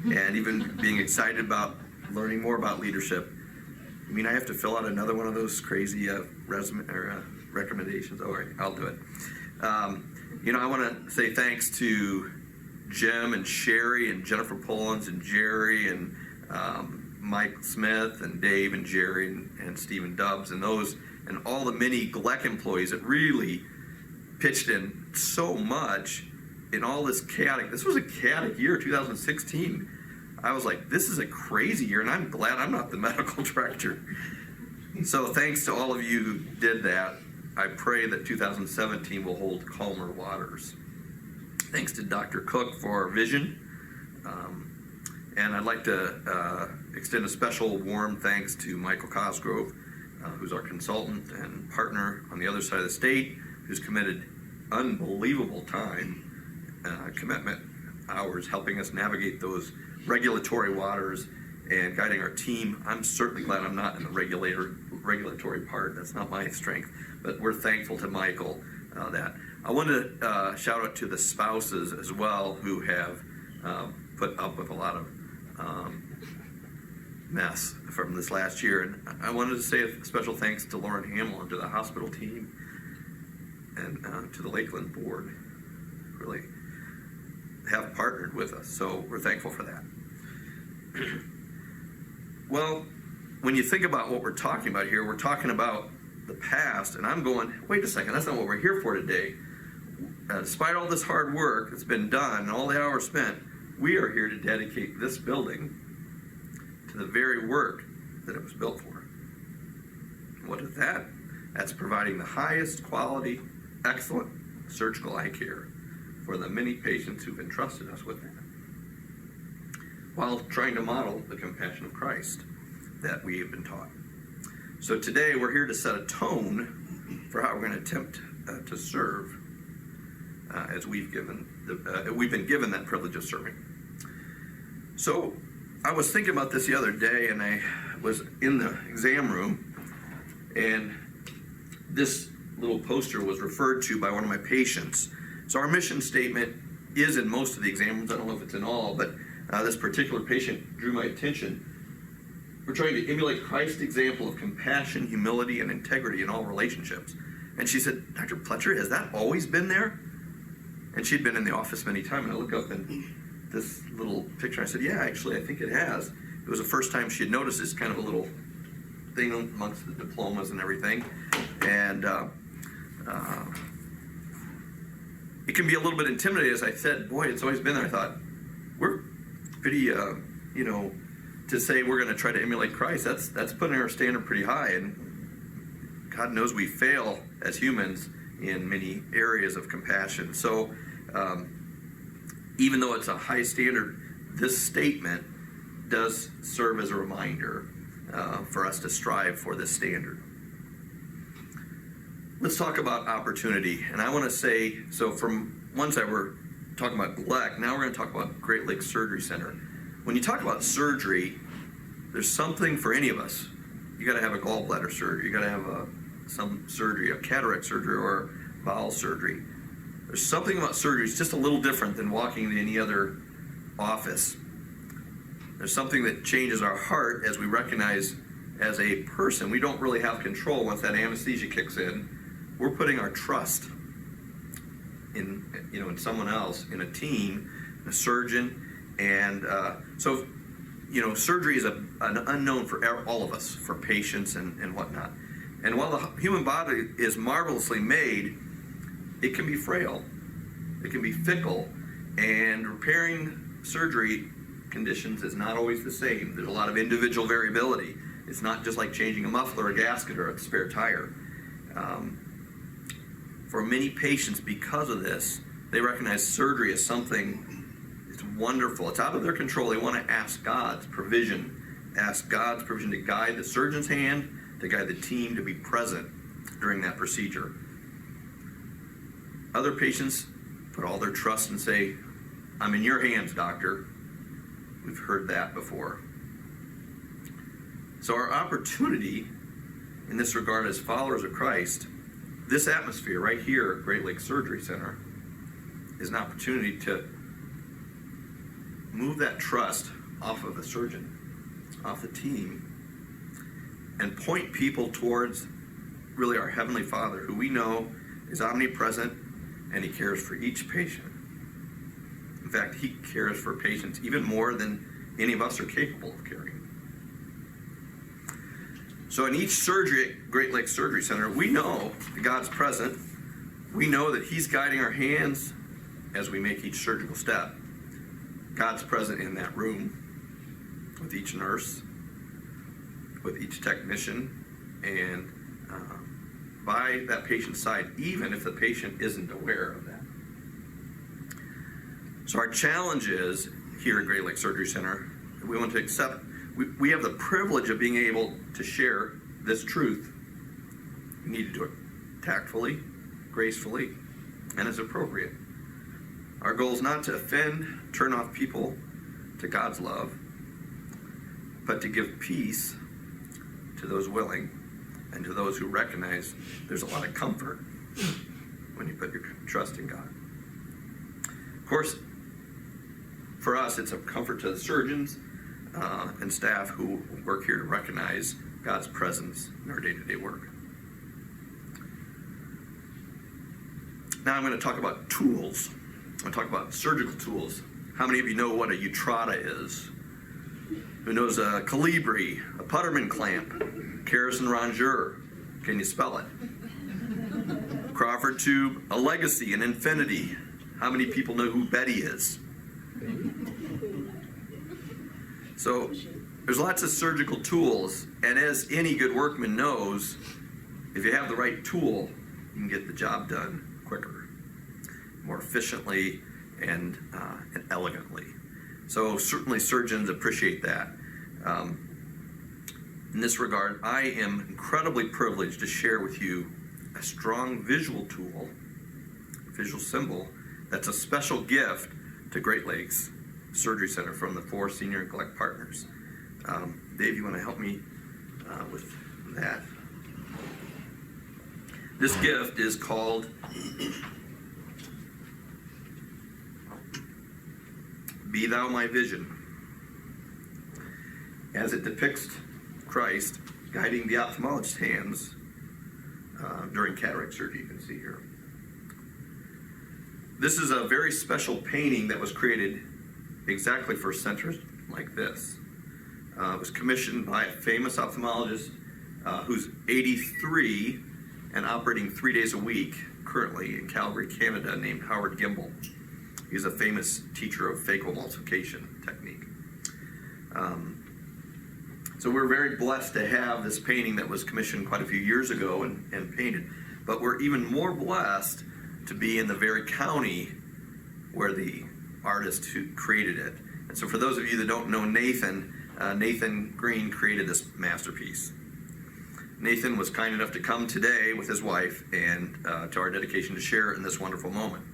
S4: and even being excited about learning more about leadership. I have to fill out another one of those crazy resume or recommendations. All right, I'll do it. I want to say thanks to Jim and Sherry and Jennifer Pollins and Jerry and Mike Smith and Dave and Jerry and Stephen Dubbs and all the many GLEC employees that really pitched in so much in all this chaotic. This was a chaotic year, 2016. I was like, this is a crazy year, and I'm glad I'm not the medical director. So thanks to all of you who did that. I pray that 2017 will hold calmer waters. Thanks to Dr. Cook for our vision. And I'd like to extend a special warm thanks to Michael Cosgrove, who's our consultant and partner on the other side of the state, who's committed unbelievable time, commitment hours, helping us navigate those regulatory waters and guiding our team. I'm certainly glad I'm not in the regulatory part. That's not my strength, but we're thankful to Michael that. I want to shout out to the spouses as well who have put up with a lot of mess from this last year. And I wanted to say a special thanks to Lauren Hamill and to the hospital team and to the Lakeland board. Really have partnered with us, so we're thankful for that. Well, when you think about what we're talking about here, we're talking about the past, and I'm going, wait a second, that's not what we're here for today. Despite all this hard work that's been done and all the hours spent, we are here to dedicate this building to the very work that it was built for. What is that? That's providing the highest quality, excellent surgical eye care for the many patients who've entrusted us with that, while trying to model the compassion of Christ that we have been taught. So today we're here to set a tone for how we're going to attempt to serve as we've given we've been given that privilege of serving. So I was thinking about this the other day, and I was in the exam room, and this little poster was referred to by one of my patients. So our mission statement is in most of the exam rooms. I don't know if it's in all, but this particular patient drew my attention. We're trying to emulate Christ's example of compassion, humility, and integrity in all relationships. And she said, Dr. Pletcher, has that always been there? And she'd been in the office many times, and I look up and this little picture, I said, yeah, actually, I think it has. It was the first time she had noticed this kind of a little thing amongst the diplomas and everything. And it can be a little bit intimidating, as I said, boy, it's always been there. I thought, we're pretty, to say we're going to try to emulate Christ, that's putting our standard pretty high. And God knows we fail as humans in many areas of compassion. So even though it's a high standard, this statement does serve as a reminder for us to strive for this standard. Let's talk about opportunity. And I want to say, so from one side we're talking about GLEC, now we're going to talk about Great Lakes Surgery Center. When you talk about surgery, there's something for any of us. You got to have a gallbladder surgery. You got to have some surgery, a cataract surgery or bowel surgery. There's something about surgery. It's just a little different than walking into any other office. There's something that changes our heart as we recognize as a person, we don't really have control once that anesthesia kicks in. We're putting our trust in someone else, in a team, a surgeon, and so surgery is an unknown for all of us, for patients and whatnot. And while the human body is marvelously made, it can be frail, it can be fickle, and repairing surgery conditions is not always the same. There's a lot of individual variability. It's not just like changing a muffler, a gasket, or a spare tire. For many patients, because of this, they recognize surgery as something it's wonderful. It's out of their control. They want to ask God's provision to guide the surgeon's hand, to guide the team to be present during that procedure. Other patients put all their trust and say, I'm in your hands, doctor. We've heard that before. So our opportunity in this regard as followers of Christ, this atmosphere right here at Great Lakes Surgery Center is an opportunity to move that trust off of the surgeon, off the team, and point people towards really our Heavenly Father, who we know is omnipresent, and He cares for each patient. In fact, He cares for patients even more than any of us are capable of caring. So in each surgery at Great Lakes Surgery Center, we know that God's present. We know that He's guiding our hands as we make each surgical step. God's present in that room with each nurse, with each technician, and by that patient's side, even if the patient isn't aware of that. So our challenge is, here at Great Lakes Surgery Center, we want to accept, we have the privilege of being able to share this truth. We need to do it tactfully, gracefully, and as appropriate. Our goal is not to offend, turn off people to God's love, but to give peace to those willing and to those who recognize there's a lot of comfort when you put your trust in God. Of course, for us, it's a comfort to the surgeons and staff who work here to recognize God's presence in our day-to-day work. Now I'm going to talk about tools. I'm going to talk about surgical tools. How many of you know what a Utrata is? Who knows a Calibri, a Putterman clamp, Carrison Rongeur? Can you spell it? Crawford tube, a Legacy, an Infinity. How many people know who Betty is? So there's lots of surgical tools, and as any good workman knows, if you have the right tool, you can get the job done quicker, more efficiently, and elegantly. So certainly surgeons appreciate that. In this regard, I am incredibly privileged to share with you a strong visual tool, visual symbol, That's a special gift to Great Lakes Surgery Center from the 4 senior neglect partners. Dave, you want to help me with that? This gift is called Be Thou My Vision, as it depicts Christ guiding the ophthalmologist's hands during cataract surgery. You can see here. This is a very special painting that was created exactly for centers like this. It was commissioned by a famous ophthalmologist who's 83 and operating 3 days a week currently in Calgary, Canada, named Howard Gimbel. He's a famous teacher of phacoemulsification technique. So we're very blessed to have this painting that was commissioned quite a few years ago and painted. But we're even more blessed to be in the very county where the artist who created it. And so for those of you that don't know Nathan, Nathan Green created this masterpiece. Nathan was kind enough to come today with his wife and to our dedication to share in this wonderful moment.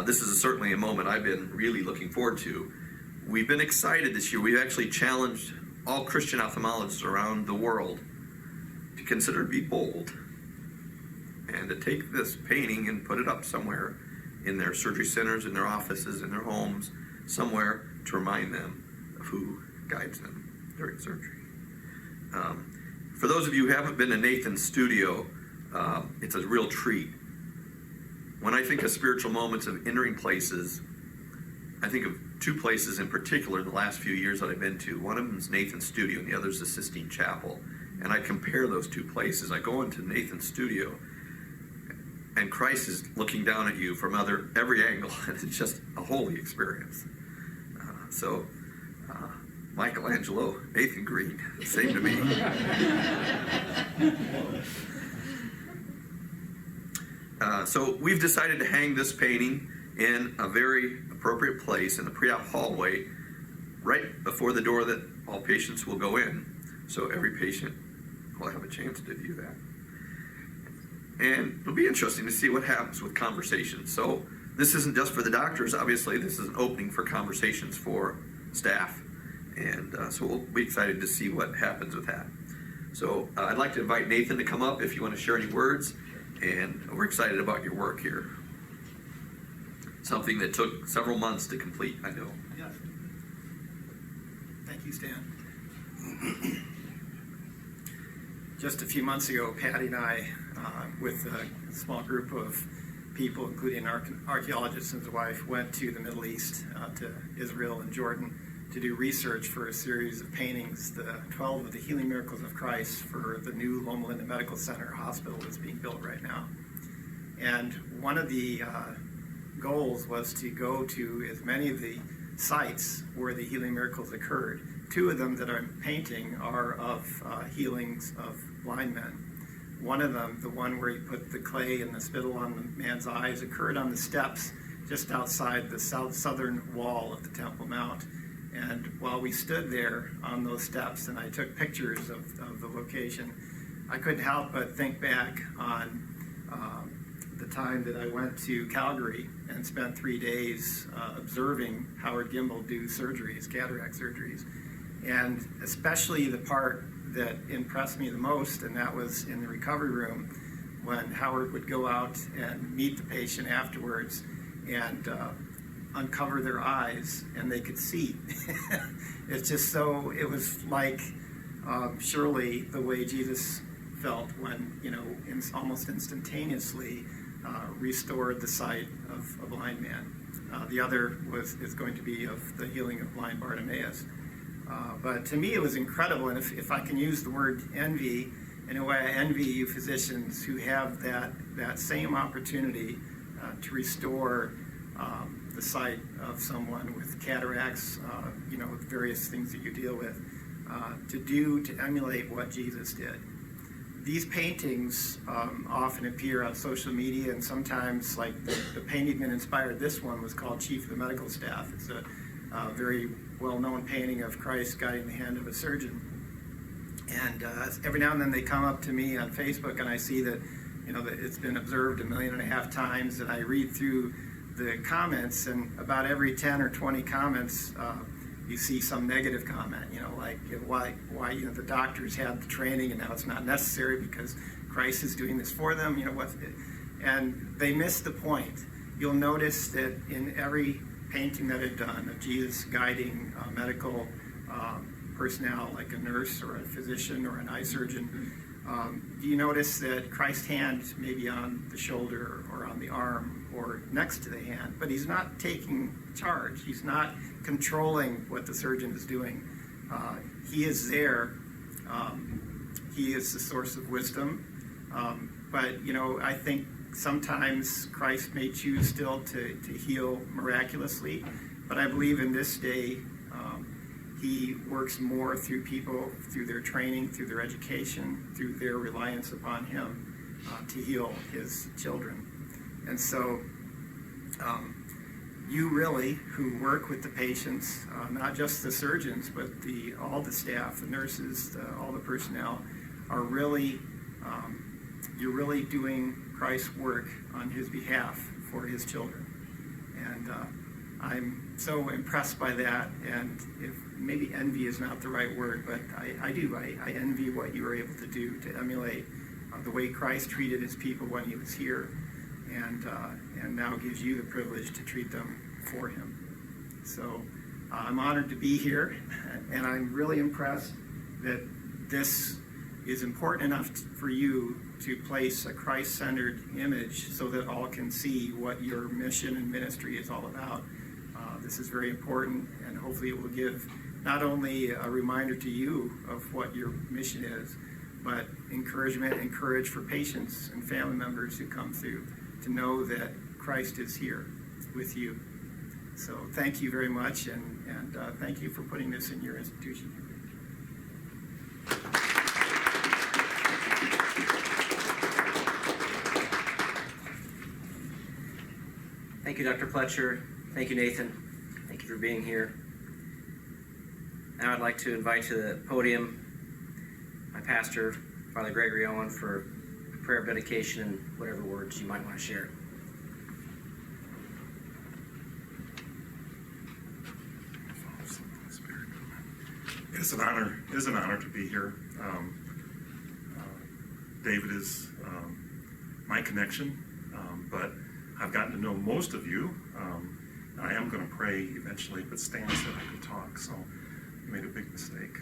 S4: This is certainly a moment I've been really looking forward to. We've been excited this year. We've actually challenged all Christian ophthalmologists around the world to consider to be bold and to take this painting and put it up somewhere in their surgery centers, in their offices, in their homes, somewhere to remind them of who guides them during surgery. For those of you who haven't been to Nathan's studio, it's a real treat. When I think of spiritual moments of entering places, I think of 2 places in particular in the last few years that I've been to. One of them is Nathan's studio, and the other is the Sistine Chapel. And I compare those 2 places. I go into Nathan's studio, and Christ is looking down at you from every angle, and it's just a holy experience. Michelangelo, Nathan Green, same to me. So we've decided to hang this painting in a very appropriate place in the pre-op hallway, right before the door that all patients will go in. So every patient will have a chance to view that. And it'll be interesting to see what happens with conversations. So this isn't just for the doctors, obviously. This is an opening for conversations for staff. And so we'll be excited to see what happens with that. So I'd like to invite Nathan to come up if you want to share any words. And we're excited about your work here. Something that took several months to complete, I know.
S5: Yeah. Thank you, Stan. Just a few months ago, Patty and I, with a small group of people, including an archaeologist and his wife, went to the Middle East, to Israel and Jordan, to do research for a series of paintings, the 12 of the Healing Miracles of Christ for the new Loma Linda Medical Center hospital that's being built right now. And one of the goals was to go to as many of the sites where the healing miracles occurred. 2 of them that I'm painting are of healings of blind men. One of them, the one where he put the clay and the spittle on the man's eyes, occurred on the steps just outside the southern wall of the Temple Mount. And while we stood there on those steps and I took pictures of the location, I couldn't help but think back on the time that I went to Calgary and spent 3 days observing Howard Gimbel do surgeries, cataract surgeries. And especially the part that impressed me the most, and that was in the recovery room, when Howard would go out and meet the patient afterwards and uncover their eyes and they could see. It's just so, it was like surely the way Jesus felt when, almost instantaneously restored the sight of a blind man. The other is going to be of the healing of blind Bartimaeus. But to me it was incredible, and if I can use the word envy, in a way I envy you physicians who have that same opportunity to restore the sight of someone with cataracts, with various things that you deal with, to emulate what Jesus did. These paintings often appear on social media, and sometimes, like the painting that inspired this one was called Chief of the Medical Staff. It's a very well-known painting of Christ guiding the hand of a surgeon. And every now and then they come up to me on Facebook, and I see that, that it's been observed 1.5 million times, and I read through the comments, and about every 10 or 20 comments, you see some negative comment, like why the doctors had the training and now it's not necessary because Christ is doing this for them, and they miss the point. You'll notice that in every painting that I've done of Jesus guiding medical personnel, like a nurse or a physician or an eye surgeon, you notice that Christ's hand may be on the shoulder or on the arm or next to the hand, but he's not taking charge. He's not controlling what the surgeon is doing. He is there. He is the source of wisdom. But, I think sometimes Christ may choose still to heal miraculously, but I believe in this day he works more through people, through their training, through their education, through their reliance upon him to heal his children. And so you really, who work with the patients, not just the surgeons, but all the staff, the nurses, all the personnel, are really, you're really doing Christ's work on his behalf for his children. And I'm so impressed by that, and if maybe envy is not the right word, but I do. I envy what you were able to do to emulate the way Christ treated his people when he was here, and now gives you the privilege to treat them for him. So I'm honored to be here, and I'm really impressed that this is important enough for you to place a Christ-centered image so that all can see what your mission and ministry is all about. This is very important, and hopefully it will give not only a reminder to you of what your mission is, but encouragement and courage for patients and family members who come through to know that Christ is here with you. So thank you very much, and thank you for putting this in your institution.
S1: Thank you, Dr. Pletcher. Thank you, Nathan. Thank you for being here. Now I'd like to invite to the podium my pastor, Father Gregory Owen, for prayer of dedication and whatever words you might want to share.
S6: It is an honor to be here. David is my connection, but I've gotten to know most of you. I am going to pray eventually, but Stan said I could talk, so you made a big mistake.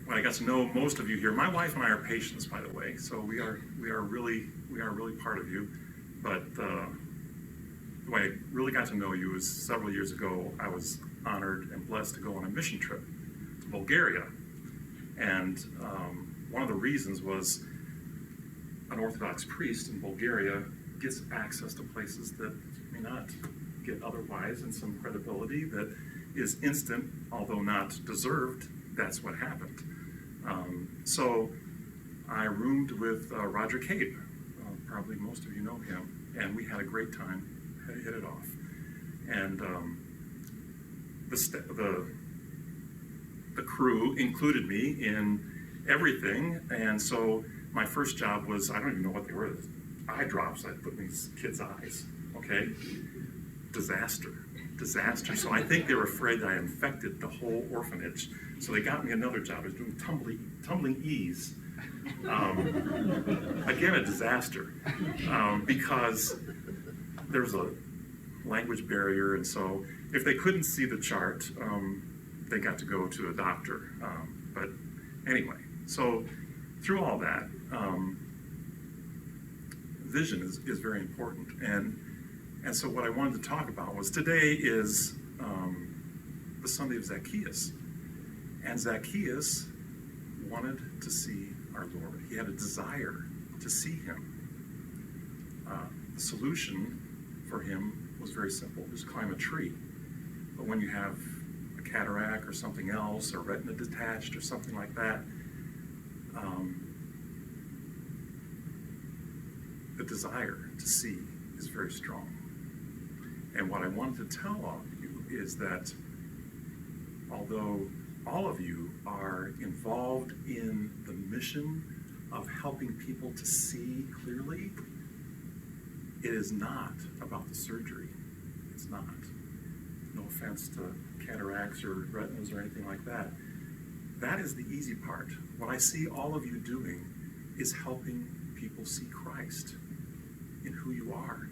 S6: When I got to know most of you here, my wife and I are patients, by the way, so we are really part of you. But the way I really got to know you was several years ago. I was honored and blessed to go on a mission trip to Bulgaria, and one of the reasons was an Orthodox priest in Bulgaria gets access to places that you may not get otherwise, and some credibility that is instant, although not deserved. That's what happened. So I roomed with Roger Cape. Probably most of you know him, and we had a great time. Hit it off, and the crew included me in everything, and so my first job was, I don't even know what they were, eye drops I put in these kids' eyes. Okay, disaster. So I think they were afraid that I infected the whole orphanage, so they got me another job. I was doing tumbling E's. Again, a disaster, because there's a language barrier, and so if they couldn't see the chart, they got to go to a doctor. But anyway, so through all that, vision is very important, and so what I wanted to talk about was today is the Sunday of Zacchaeus, and Zacchaeus wanted to see our Lord. He had a desire to see him. The solution for him was very simple: just climb a tree. But when you have a cataract or something else, or retina detached or something like that, the desire to see is very strong. And what I wanted to tell all of you is that although all of you are involved in the mission of helping people to see clearly, it is not about the surgery. It's not. No offense to cataracts or retinas or anything like that. That is the easy part. What I see all of you doing is helping people see Christ in who you are.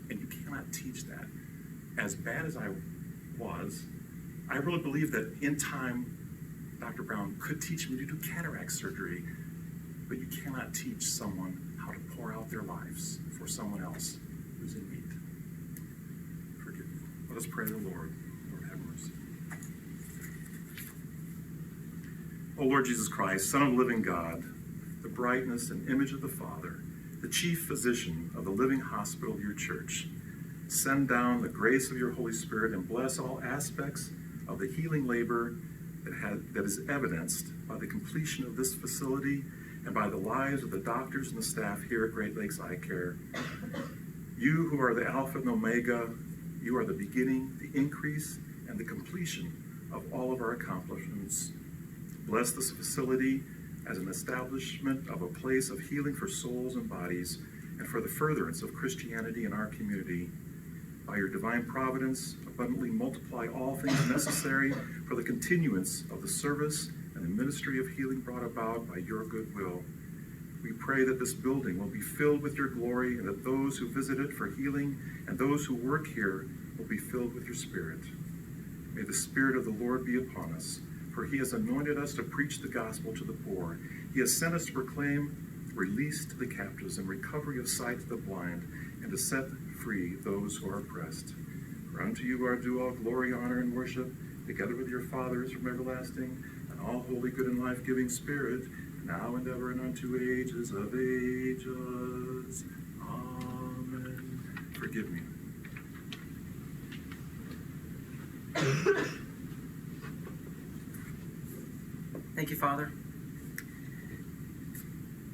S6: And you cannot teach that. As bad as I was, I really believe that in time, Dr. Brown could teach me to do cataract surgery, but you cannot teach someone how to pour out their lives for someone else who's in need. Forgive me. Let us pray to the Lord. Lord, have mercy. O Lord Jesus Christ, Son of the living God, the brightness and image of the Father, the chief physician of the living hospital of your church, send down the grace of your Holy Spirit and bless all aspects of the healing labor that is evidenced by the completion of this facility and by the lives of the doctors and the staff here at Great Lakes Eye Care. You who are the Alpha and Omega, you are the beginning, the increase, and the completion of all of our accomplishments. Bless this facility as an establishment of a place of healing for souls and bodies and for the furtherance of Christianity in our community. By your divine providence, abundantly multiply all things necessary for the continuance of the service and the ministry of healing brought about by your goodwill. We pray that this building will be filled with your glory and that those who visit it for healing and those who work here will be filled with your Spirit. May the Spirit of the Lord be upon us, for he has anointed us to preach the gospel to the poor. He has sent us to proclaim release to the captives and recovery of sight to the blind, and to set free those who are oppressed. For unto you are due all glory, honor, and worship, together with your fathers from everlasting, and all holy, good, and life-giving Spirit, now and ever and unto ages of ages. Amen. Forgive me.
S1: Thank you, Father.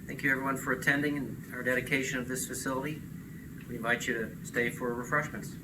S1: Thank you, everyone, for attending and our dedication of this facility. We invite you to stay for refreshments.